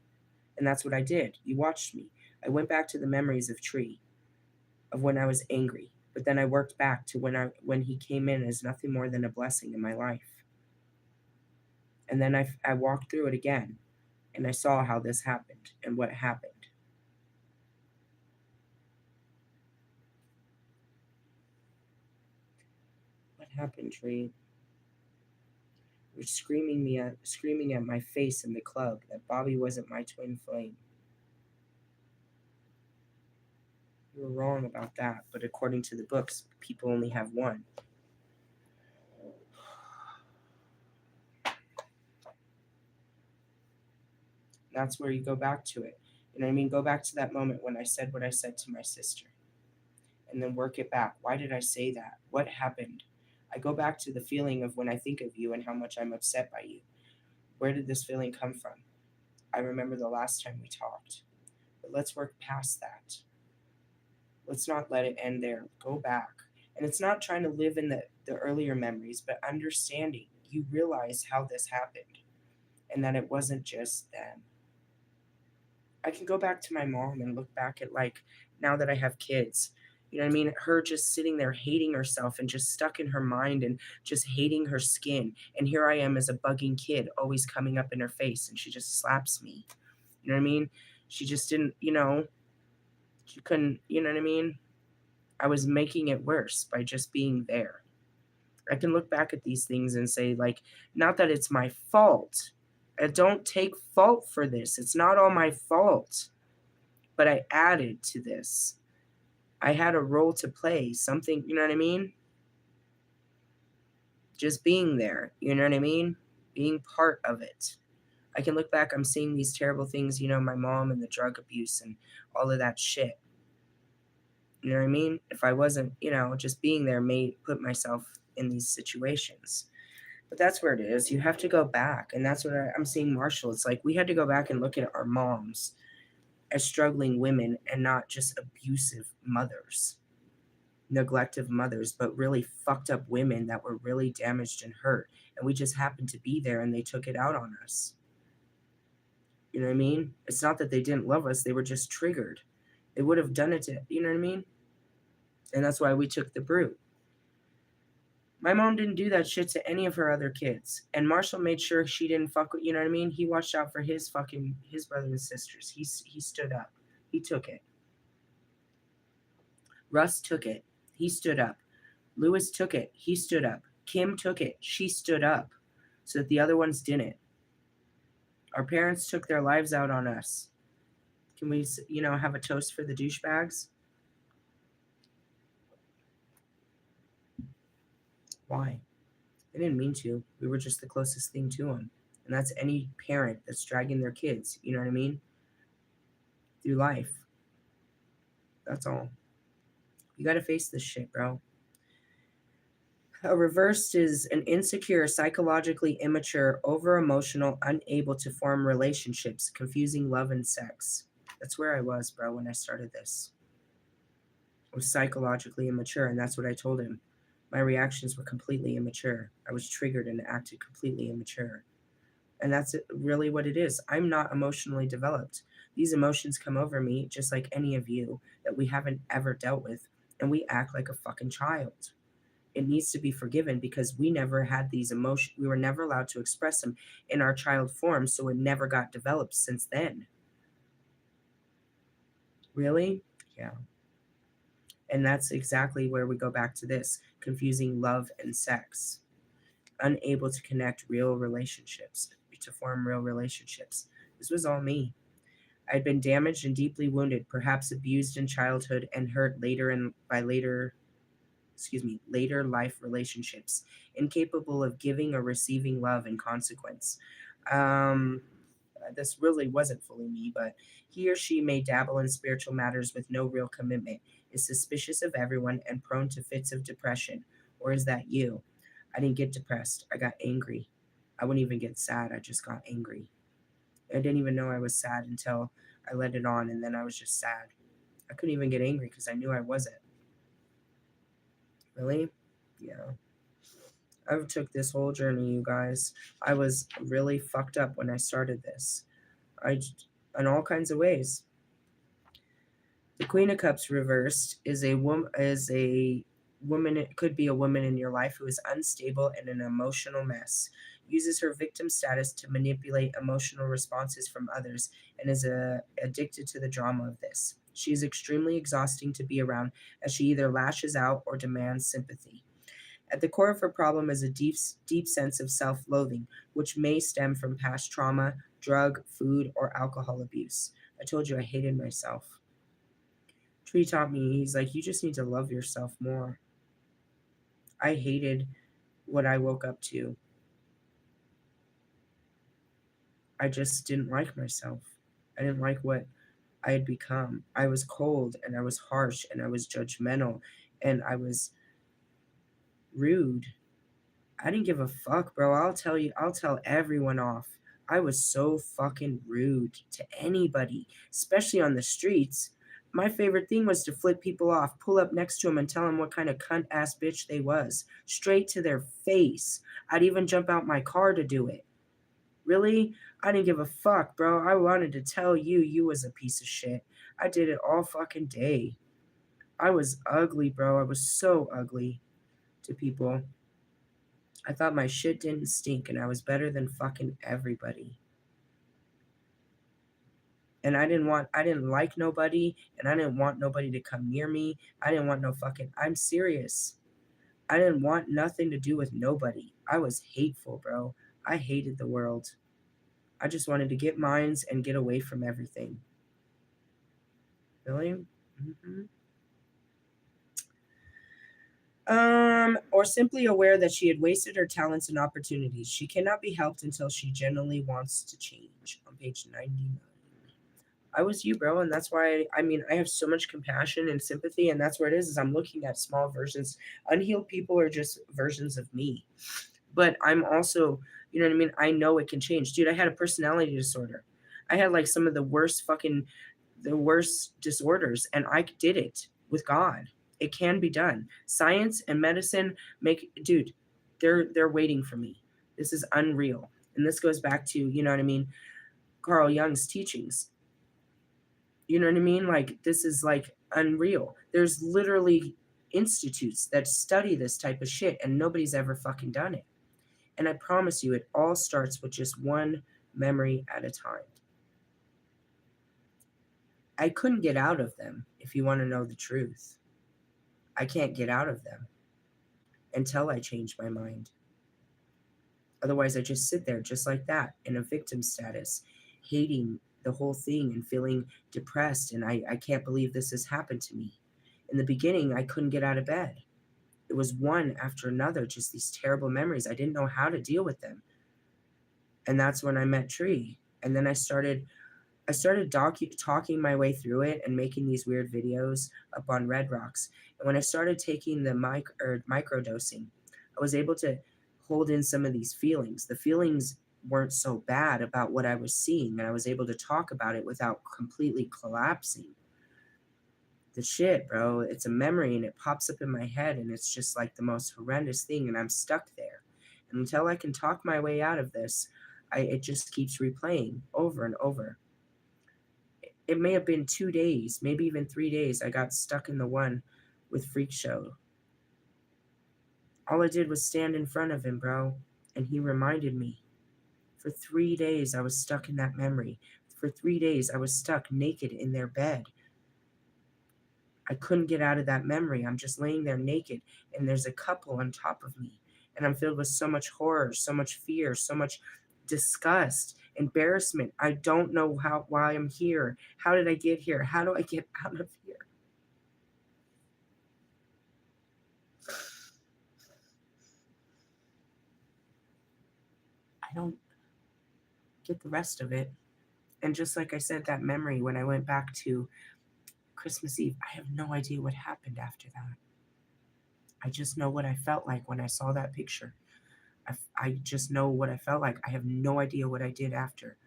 And that's what I did. You watched me. I went back to the memories of Tree, of when I was angry. But then I worked back to when he came in as nothing more than a blessing in my life. And then I walked through it again, and I saw how this happened and what happened. What happened, Tree? You're screaming at my face in the club that Bobby wasn't my twin flame. You were wrong about that, but according to the books, people only have one. That's where you go back to it. You know what I mean? Go back to that moment when I said what I said to my sister. And then work it back. Why did I say that? What happened? I go back to the feeling of when I think of you and how much I'm upset by you. Where did this feeling come from? I remember the last time we talked. But let's work past that. Let's not let it end there. Go back. And it's not trying to live in the earlier memories, but understanding. You realize how this happened and that it wasn't just them. I can go back to my mom and look back at, like, now that I have kids, you know what I mean? Her just sitting there hating herself and just stuck in her mind and just hating her skin. And here I am as a bugging kid, always coming up in her face, and she just slaps me. You know what I mean? She just didn't, she couldn't, you know what I mean? I was making it worse by just being there. I can look back at these things and say, like, not that it's my fault. I don't take fault for this. It's not all my fault. But I added to this. I had a role to play, something, you know what I mean? Just being there, you know what I mean? Being part of it. I can look back, I'm seeing these terrible things, my mom and the drug abuse and all of that shit. You know what I mean? If I wasn't, just being there put myself in these situations. But that's where it is. You have to go back. And that's what I'm seeing Marshall. It's like we had to go back and look at our moms as struggling women and not just abusive mothers, neglective mothers, but really fucked up women that were really damaged and hurt. And we just happened to be there and they took it out on us. You know what I mean? It's not that they didn't love us, they were just triggered. They would have done it to, you know what I mean? And that's why we took the brute. My mom didn't do that shit to any of her other kids. And Marshall made sure she didn't fuck with, you know what I mean? He watched out for his brothers and sisters. He stood up. He took it. Russ took it. He stood up. Lewis took it. He stood up. Kim took it. She stood up so that the other ones didn't. Our parents took their lives out on us. Can we, have a toast for the douchebags? Why? They didn't mean to. We were just the closest thing to them. And that's any parent that's dragging their kids, you know what I mean? Through life. That's all. You got to face this shit, bro. A reversed is an insecure, psychologically immature, over-emotional, unable to form relationships, confusing love and sex. That's where I was, bro, when I started this. I was psychologically immature, and that's what I told him. My reactions were completely immature. I was triggered and acted completely immature. And that's really what it is. I'm not emotionally developed. These emotions come over me just like any of you that we haven't ever dealt with, and we act like a fucking child. It needs to be forgiven because we never had these emotions. We were never allowed to express them in our child form, so it never got developed since then. Really? Yeah. And that's exactly where we go back to this, confusing love and sex. Unable to connect real relationships, to form real relationships. This was all me. I'd been damaged and deeply wounded, perhaps abused in childhood and hurt later life relationships, incapable of giving or receiving love in consequence. This really wasn't fully me, but he or she may dabble in spiritual matters with no real commitment, is suspicious of everyone, and prone to fits of depression. Or is that you? I didn't get depressed. I got angry. I wouldn't even get sad. I just got angry. I didn't even know I was sad until I let it on, and then I was just sad. I couldn't even get angry because I knew I wasn't. Really? Yeah. I've took this whole journey, you guys. I was really fucked up when I started this. In all kinds of ways. The Queen of Cups reversed is a woman. It could be a woman in your life who is unstable and an emotional mess. Uses her victim status to manipulate emotional responses from others and is addicted to the drama of this. She is extremely exhausting to be around as she either lashes out or demands sympathy. At the core of her problem is a deep sense of self-loathing, which may stem from past trauma, drug, food, or alcohol abuse. I told you I hated myself. Tree taught me, he's like, you just need to love yourself more. I hated what I woke up to. I just didn't like myself. I didn't like what I had become. I was cold and I was harsh and I was judgmental and I was rude. I didn't give a fuck, bro. I'll tell everyone off. I was so fucking rude to anybody, especially on the streets. My favorite thing was to flip people off, pull up next to them and tell them what kind of cunt ass bitch they was, straight to their face. I'd even jump out my car to do it. Really? I didn't give a fuck, bro. I wanted to tell you was a piece of shit. I did it all fucking day. I was ugly, bro. I was so ugly to people. I thought my shit didn't stink and I was better than fucking everybody. And I didn't like nobody and I didn't want nobody to come near me. I didn't want no fucking, I'm serious. I didn't want nothing to do with nobody. I was hateful, bro. I hated the world. I just wanted to get mines and get away from everything. Really? Mm-hmm. Or simply aware that she had wasted her talents and opportunities. She cannot be helped until she genuinely wants to change. On page 99. I was you, bro, and that's why I have so much compassion and sympathy, and that's where it is I'm looking at small versions. Unhealed people are just versions of me. But I'm also, you know what I mean? I know it can change. Dude, I had a personality disorder. I had like some of the worst disorders, and I did it with God. It can be done. Science and medicine dude, they're waiting for me. This is unreal. And this goes back to, you know what I mean, Carl Jung's teachings. You know what I mean? Like, this is like unreal. There's literally institutes that study this type of shit, and nobody's ever fucking done it. And I promise you, it all starts with just one memory at a time. I couldn't get out of them, if you want to know the truth. I can't get out of them until I change my mind. Otherwise, I just sit there just like that in a victim status, hating the whole thing and feeling depressed. And I can't believe this has happened to me. In the beginning, I couldn't get out of bed. It was one after another, just these terrible memories. I didn't know how to deal with them. And that's when I met Tree. And then I started talking my way through it and making these weird videos up on Red Rocks. And when I started taking the microdosing, I was able to hold in some of these feelings. The feelings weren't so bad about what I was seeing, and I was able to talk about it without completely collapsing. The shit, bro, it's a memory, and it pops up in my head, and it's just like the most horrendous thing, and I'm stuck there. And until I can talk my way out of this, it just keeps replaying over and over. It may have been 2 days, maybe even 3 days, I got stuck in the one with Freak Show. All I did was stand in front of him, bro, and he reminded me. For 3 days, I was stuck in that memory. For 3 days, I was stuck naked in their bed. I couldn't get out of that memory. I'm just laying there naked, and there's a couple on top of me, and I'm filled with so much horror, so much fear, so much disgust, embarrassment. I don't know why I'm here. How did I get here? How do I get out of here? I don't get the rest of it. And just like I said, that memory when I went back to Christmas Eve, I have no idea what happened after that. I just know what I felt like when I saw that picture. I just know what I felt like. I have no idea what I did after.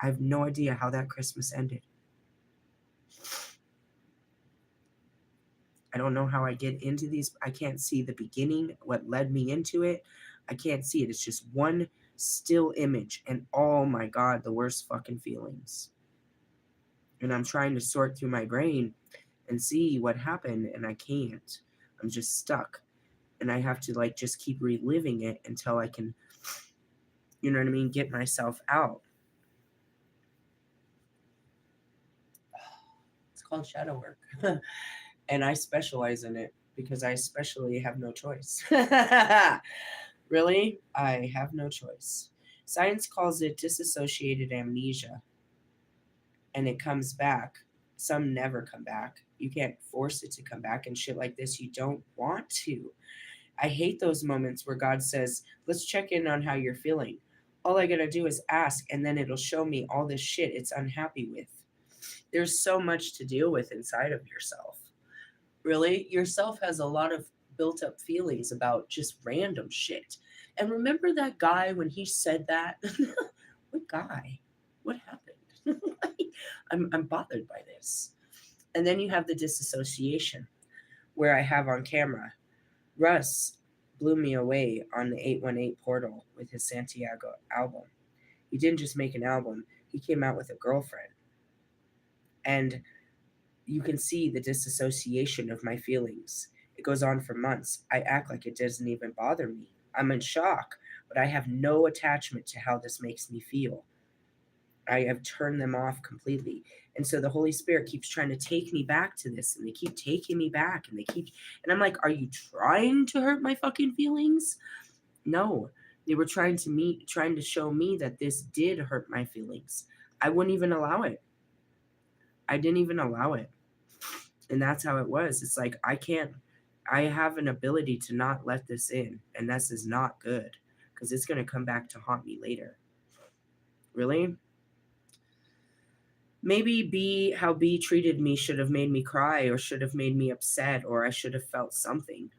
I have no idea how that Christmas ended. I don't know how I get into these. I can't see the beginning, what led me into it. I can't see it. It's just one still image, and oh my God, the worst fucking feelings. And I'm trying to sort through my brain and see what happened, and I can't. I'm just stuck. And I have to like just keep reliving it until I can, you know what I mean, get myself out. It's called shadow work. And I specialize in it because I especially have no choice. Really? I have no choice. Science calls it disassociated amnesia. And it comes back. Some never come back. You can't force it to come back, and shit like this, you don't want to. I hate those moments where God says, let's check in on how you're feeling. All I gotta do is ask, and then it'll show me all this shit it's unhappy with. There's so much to deal with inside of yourself. Really, yourself has a lot of built up feelings about just random shit. And remember that guy when he said that? What guy? What happened? I'm bothered by this. And then you have the disassociation, where I have on camera Russ blew me away on the 818 portal with his Santiago album. He didn't just make an album, he came out with a girlfriend. And you can see the disassociation of my feelings. It goes on for months. I act like it doesn't even bother me. I'm in shock, but I have no attachment to how this makes me feel. I have turned them off completely. And so the Holy Spirit keeps trying to take me back to this, and they keep taking me back, and and I'm like, are you trying to hurt my fucking feelings? No, they were trying to show me that this did hurt my feelings. I wouldn't even allow it. I didn't even allow it. And that's how it was. It's like, I have an ability to not let this in, and this is not good because it's going to come back to haunt me later. Really? Maybe how B treated me should have made me cry, or should have made me upset, or I should have felt something,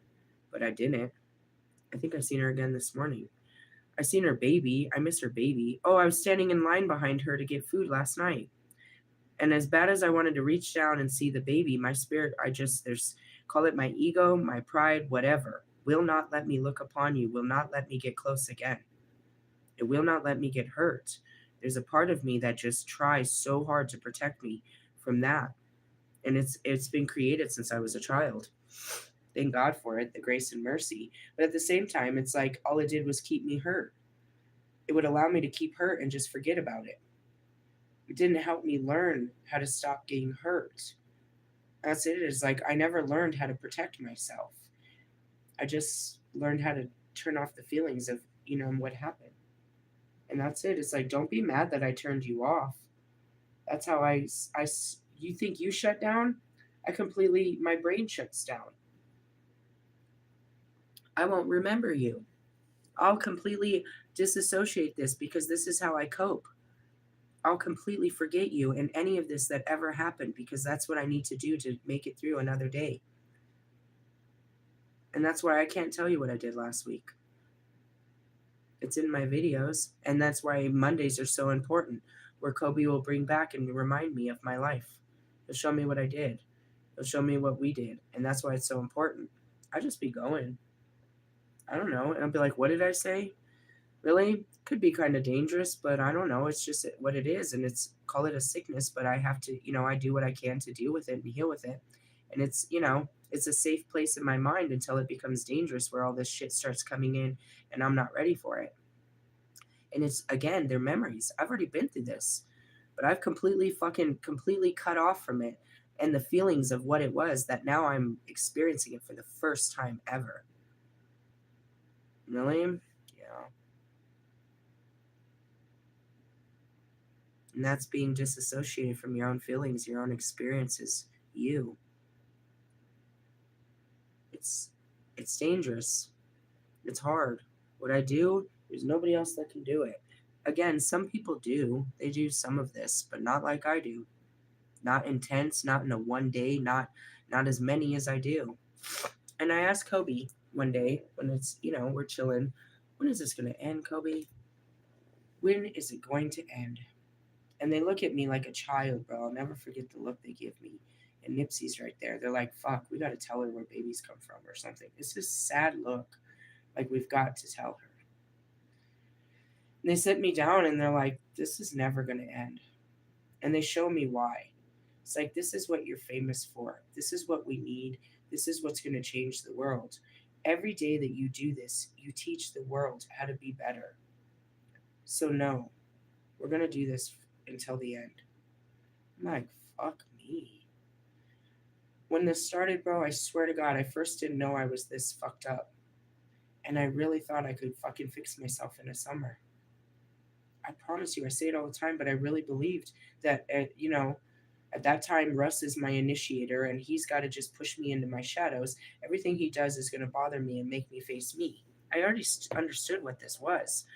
but I didn't. I think I seen her again this morning. I seen her baby. I miss her baby. Oh, I was standing in line behind her to get food last night. And as bad as I wanted to reach down and see the baby, my spirit, there's, call it my ego, my pride, whatever, will not let me look upon you, will not let me get close again. It will not let me get hurt. There's a part of me that just tries so hard to protect me from that. And it's been created since I was a child. Thank God for it, the grace and mercy. But at the same time, it's like all it did was keep me hurt. It would allow me to keep hurt and just forget about it. It didn't help me learn how to stop getting hurt. That's it. It's like I never learned how to protect myself. I just learned how to turn off the feelings of, what happened. And that's it. It's like, don't be mad that I turned you off. That's how you think you shut down? My brain shuts down. I won't remember you. I'll completely disassociate this because this is how I cope. I'll completely forget you and any of this that ever happened because that's what I need to do to make it through another day. And that's why I can't tell you what I did last week. It's in my videos, and that's why Mondays are so important, where Kobe will bring back and remind me of my life. He'll show me what I did. He'll show me what we did, and that's why it's so important. I just be going. I don't know. And I'll be like, what did I say? Really? Could be kind of dangerous, but I don't know. It's just what it is, and call it a sickness, but I have to, I do what I can to deal with it and heal with it. And it's a safe place in my mind until it becomes dangerous where all this shit starts coming in and I'm not ready for it. And it's, again, their memories. I've already been through this, but I've completely cut off from it and the feelings of what it was that now I'm experiencing it for the first time ever. Really? Yeah. And that's being disassociated from your own feelings, your own experiences, you. It's dangerous. It's hard. What I do, there's nobody else that can do it. Again, some people do. They do some of this, but not like I do. Not intense, not in a one day, not as many as I do. And I asked Kobe one day when it's, we're chilling, when is this going to end, Kobe? When is it going to end? And they look at me like a child, bro. I'll never forget the look they give me. And Nipsey's right there. They're like, fuck, we got to tell her where babies come from or something. It's this sad look. Like, we've got to tell her. And they sit me down and they're like, this is never going to end. And they show me why. It's like, this is what you're famous for. This is what we need. This is what's going to change the world. Every day that you do this, you teach the world how to be better. So, no, we're going to do this until the end. I'm like, fuck me. When this started, bro, I swear to God, I first didn't know I was this fucked up. And I really thought I could fucking fix myself in a summer. I promise you, I say it all the time, but I really believed that, at that time, Russ is my initiator and he's got to just push me into my shadows. Everything he does is going to bother me and make me face me. I already understood what this was.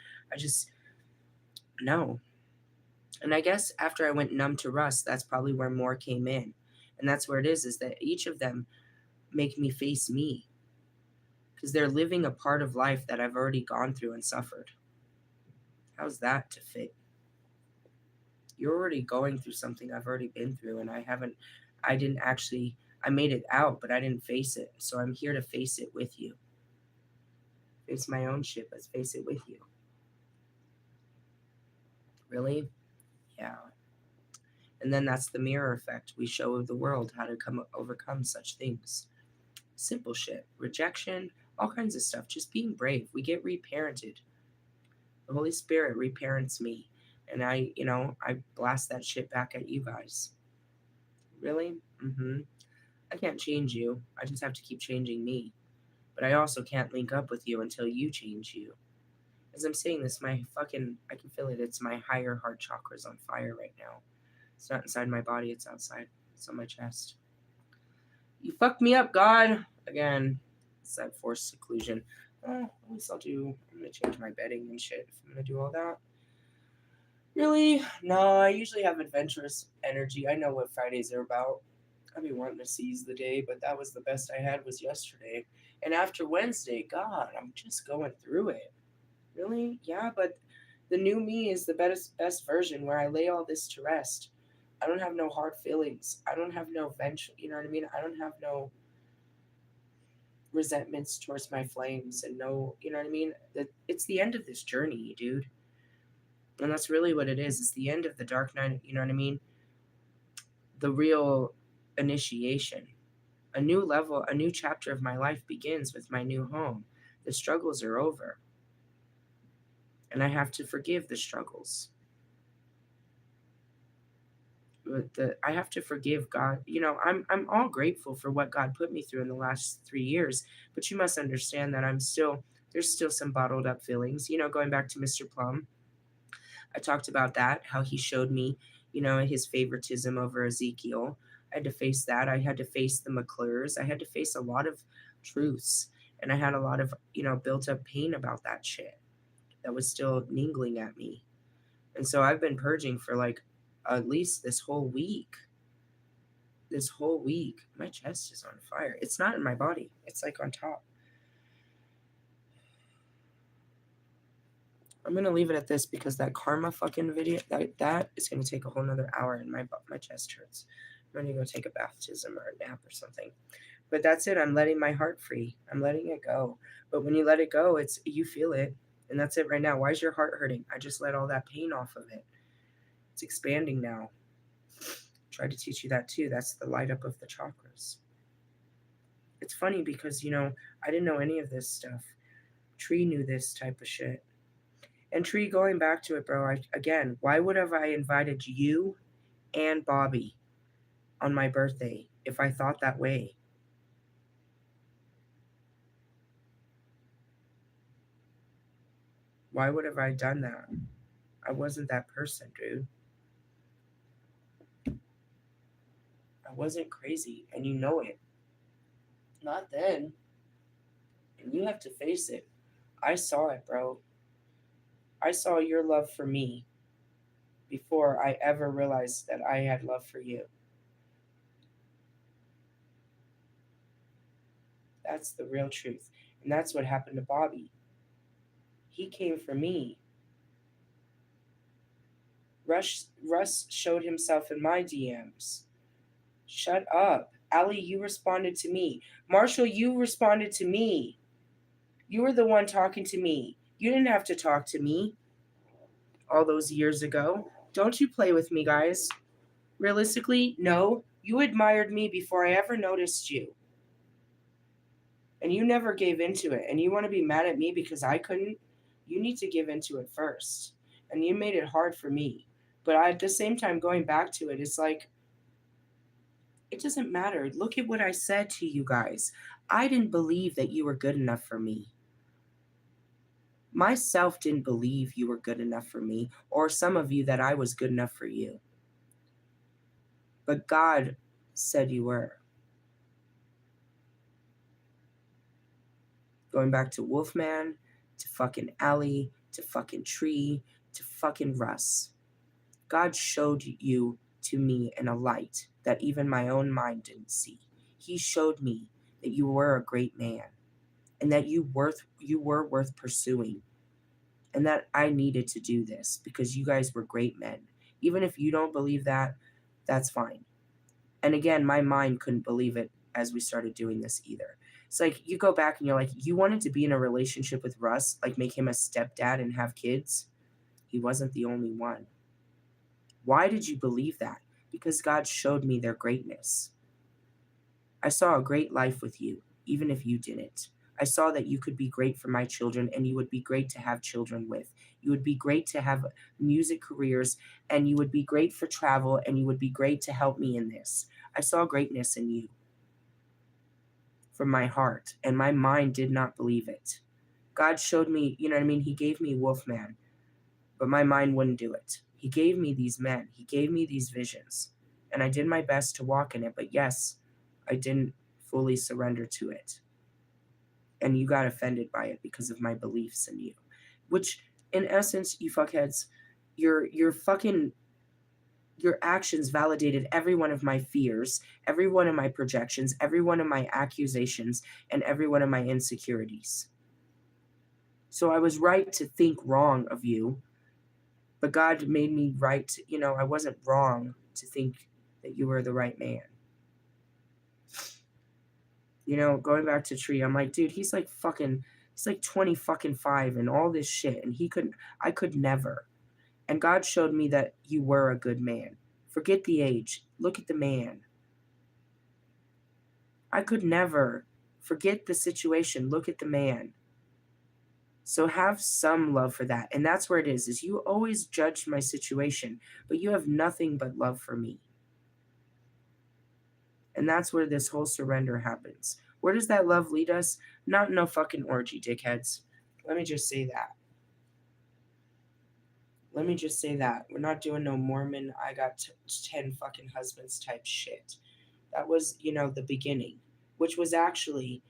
No. And I guess after I went numb to Russ, that's probably where more came in. And that's where it is that each of them make me face me. Because they're living a part of life that I've already gone through and suffered. How's that to fit? You're already going through something I've already been through, and I made it out, but I didn't face it. So I'm here to face it with you. Face my own shit, but face it with you. Really? Yeah. And then that's the mirror effect. We show the world how to overcome such things. Simple shit. Rejection, all kinds of stuff. Just being brave. We get reparented. The Holy Spirit reparents me. And I blast that shit back at you guys. Really? Mm-hmm. I can't change you. I just have to keep changing me. But I also can't link up with you until you change you. As I'm saying this, I can feel it. It's my higher heart chakra's on fire right now. It's not inside my body, it's outside. It's on my chest. You fucked me up, God! Again, it's that forced seclusion. At least I'm gonna change my bedding and shit if I'm gonna do all that. Really? No, I usually have adventurous energy. I know what Fridays are about. I've been wanting to seize the day, but that was the best I had was yesterday. And after Wednesday, God, I'm just going through it. Really? Yeah, but the new me is the best version where I lay all this to rest. I don't have no hard feelings. I don't have no venge. You know what I mean? I don't have no resentments towards my flames and no, you know what I mean? It's the end of this journey, dude. And that's really what it is. It's the end of the dark night, you know what I mean? The real initiation. A new level, a new chapter of my life begins with my new home. The struggles are over. And I have to forgive the struggles. I have to forgive God. You know, I'm all grateful for what God put me through in the last 3 years, but you must understand that there's still some bottled up feelings. You know, going back to Mr. Plum, I talked about that, how he showed me, you know, his favoritism over Ezekiel. I had to face that. I had to face the McClures. I had to face a lot of truths. And I had a lot of, you know, built up pain about that shit that was still niggling at me. And so I've been purging for like at least this whole week. This whole week. My chest is on fire. It's not in my body, it's like on top. I'm gonna leave it at this because that karma fucking video that is gonna take a whole nother hour and my chest hurts. I'm gonna go take a baptism or a nap or something. But that's it. I'm letting my heart free. I'm letting it go. But when you let it go, it's you feel it. And that's it right now. Why is your heart hurting? I just let all that pain off of it. It's expanding now. Tried to teach you that too. That's the light up of the chakras. It's funny because, you know, I didn't know any of this stuff. Tree knew this type of shit. And Tree, going back to it, bro, again, why would have I invited you and Bobby on my birthday if I thought that way? Why would have I done that? I wasn't that person, dude. I wasn't crazy, and you know it. Not then. And you have to face it. I saw it, bro. I saw your love for me before I ever realized that I had love for you. That's the real truth. And that's what happened to Bobby. He came for me. Russ showed himself in my DMs. Shut up. Ali, you responded to me. Marshall, you responded to me. You were the one talking to me. You didn't have to talk to me all those years ago. Don't you play with me, guys. Realistically, no. You admired me before I ever noticed you. And you never gave into it. And you want to be mad at me because I couldn't? You need to give into it first. And you made it hard for me. But at the same time, going back to it, it's like, it doesn't matter. Look at what I said to you guys. I didn't believe that you were good enough for me. Myself didn't believe you were good enough for me, or some of you that I was good enough for you. But God said you were. Going back to Wolfman, to fucking Allie, to fucking Tree, to fucking Russ. God showed you to me in a light that even my own mind didn't see. He showed me that you were a great man and that you were worth pursuing, and that I needed to do this because you guys were great men. Even if you don't believe that, that's fine. And again, my mind couldn't believe it as we started doing this either. It's like you go back and you're like, you wanted to be in a relationship with Russ, like make him a stepdad and have kids. He wasn't the only one. Why did you believe that? Because God showed me their greatness. I saw a great life with you, even if you didn't. I saw that you could be great for my children and you would be great to have children with. You would be great to have music careers and you would be great for travel and you would be great to help me in this. I saw greatness in you from my heart and my mind did not believe it. God showed me, you know what I mean? He gave me Wolfman, but my mind wouldn't do it. He gave me these men. He gave me these visions and I did my best to walk in it. But yes, I didn't fully surrender to it. And you got offended by it because of my beliefs in you. Which, in essence, you fuckheads, you're fucking Your actions validated every one of my fears, every one of my projections, every one of my accusations, and every one of my insecurities. So I was right to think wrong of you, but God made me right. I wasn't wrong to think that you were the right man. Going back to Tree, I'm like, dude, he's like 20 fucking 5 and all this shit. And I could never. And God showed me that you were a good man. Forget the age. Look at the man. I could never. Forget the situation. Look at the man. So have some love for that. And that's where it is you always judged my situation, but you have nothing but love for me. And that's where this whole surrender happens. Where does that love lead us? Not no fucking orgy, dickheads. Let me just say that. We're not doing no Mormon, I got 10 fucking husbands type shit. That was, the beginning, which was actually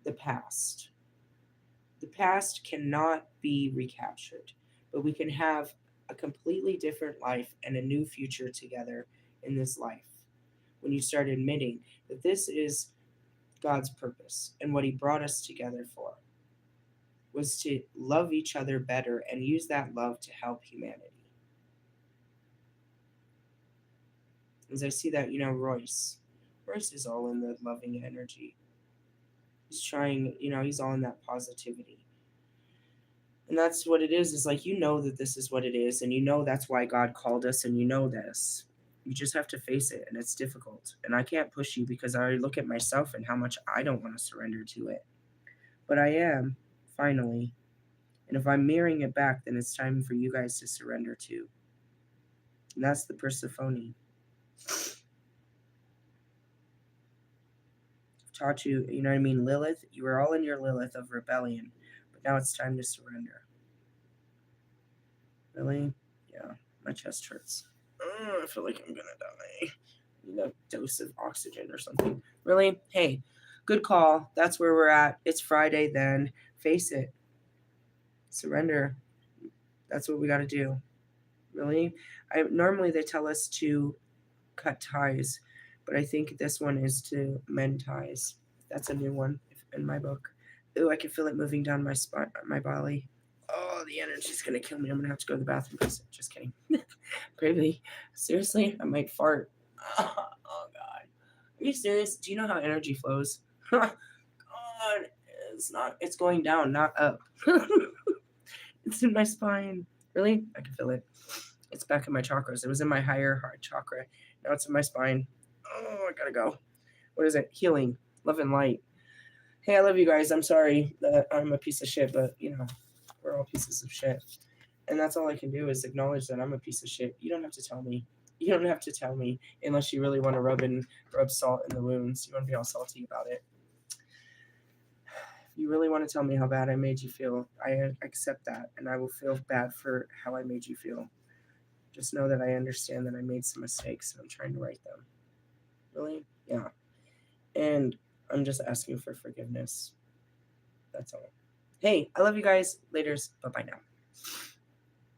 the past. The past cannot be recaptured, but we can have a completely different life and a new future together in this life. When you start admitting that this is God's purpose and what He brought us together for was to love each other better and use that love to help humanity. As I see that, Royce is all in the loving energy. He's trying, he's all in that positivity. And that's what it is like, that this is what it is, and that's why God called us, and this. You just have to face it, and it's difficult. And I can't push you because I look at myself and how much I don't want to surrender to it. But I am, finally. And if I'm mirroring it back, then it's time for you guys to surrender too. And that's the Persephone. I've taught you, you know what I mean? Lilith, you were all in your Lilith of rebellion. But now it's time to surrender. Really? Yeah, my chest hurts. I feel like I'm gonna die. Need a dose of oxygen or something. Really? Hey, good call. That's where we're at. It's Friday then. Face it. Surrender. That's what we gotta do. Really? Normally they tell us to cut ties, but I think this one is to mend ties. That's a new one in my book. Ooh, I can feel it moving down my spine, my body. Oh, the energy's gonna kill me. I'm gonna have to go to the bathroom. Just kidding. Baby, seriously, I might fart. Oh God, are you serious? Do you know how energy flows? God, it's not. It's going down, not up. It's in my spine. Really, I can feel it. It's back in my chakras. It was in my higher heart chakra. Now it's in my spine. Oh, I gotta go. What is it? Healing, love, and light. Hey, I love you guys. I'm sorry that I'm a piece of shit, but we're all pieces of shit. And that's all I can do is acknowledge that I'm a piece of shit. You don't have to tell me. You don't have to tell me unless you really want to rub salt in the wounds. You want to be all salty about it. If you really want to tell me how bad I made you feel, I accept that, and I will feel bad for how I made you feel. Just know that I understand that I made some mistakes and I'm trying to right them. Really? Yeah. And I'm just asking for forgiveness. That's all. Hey, I love you guys. Laters. Bye-bye now.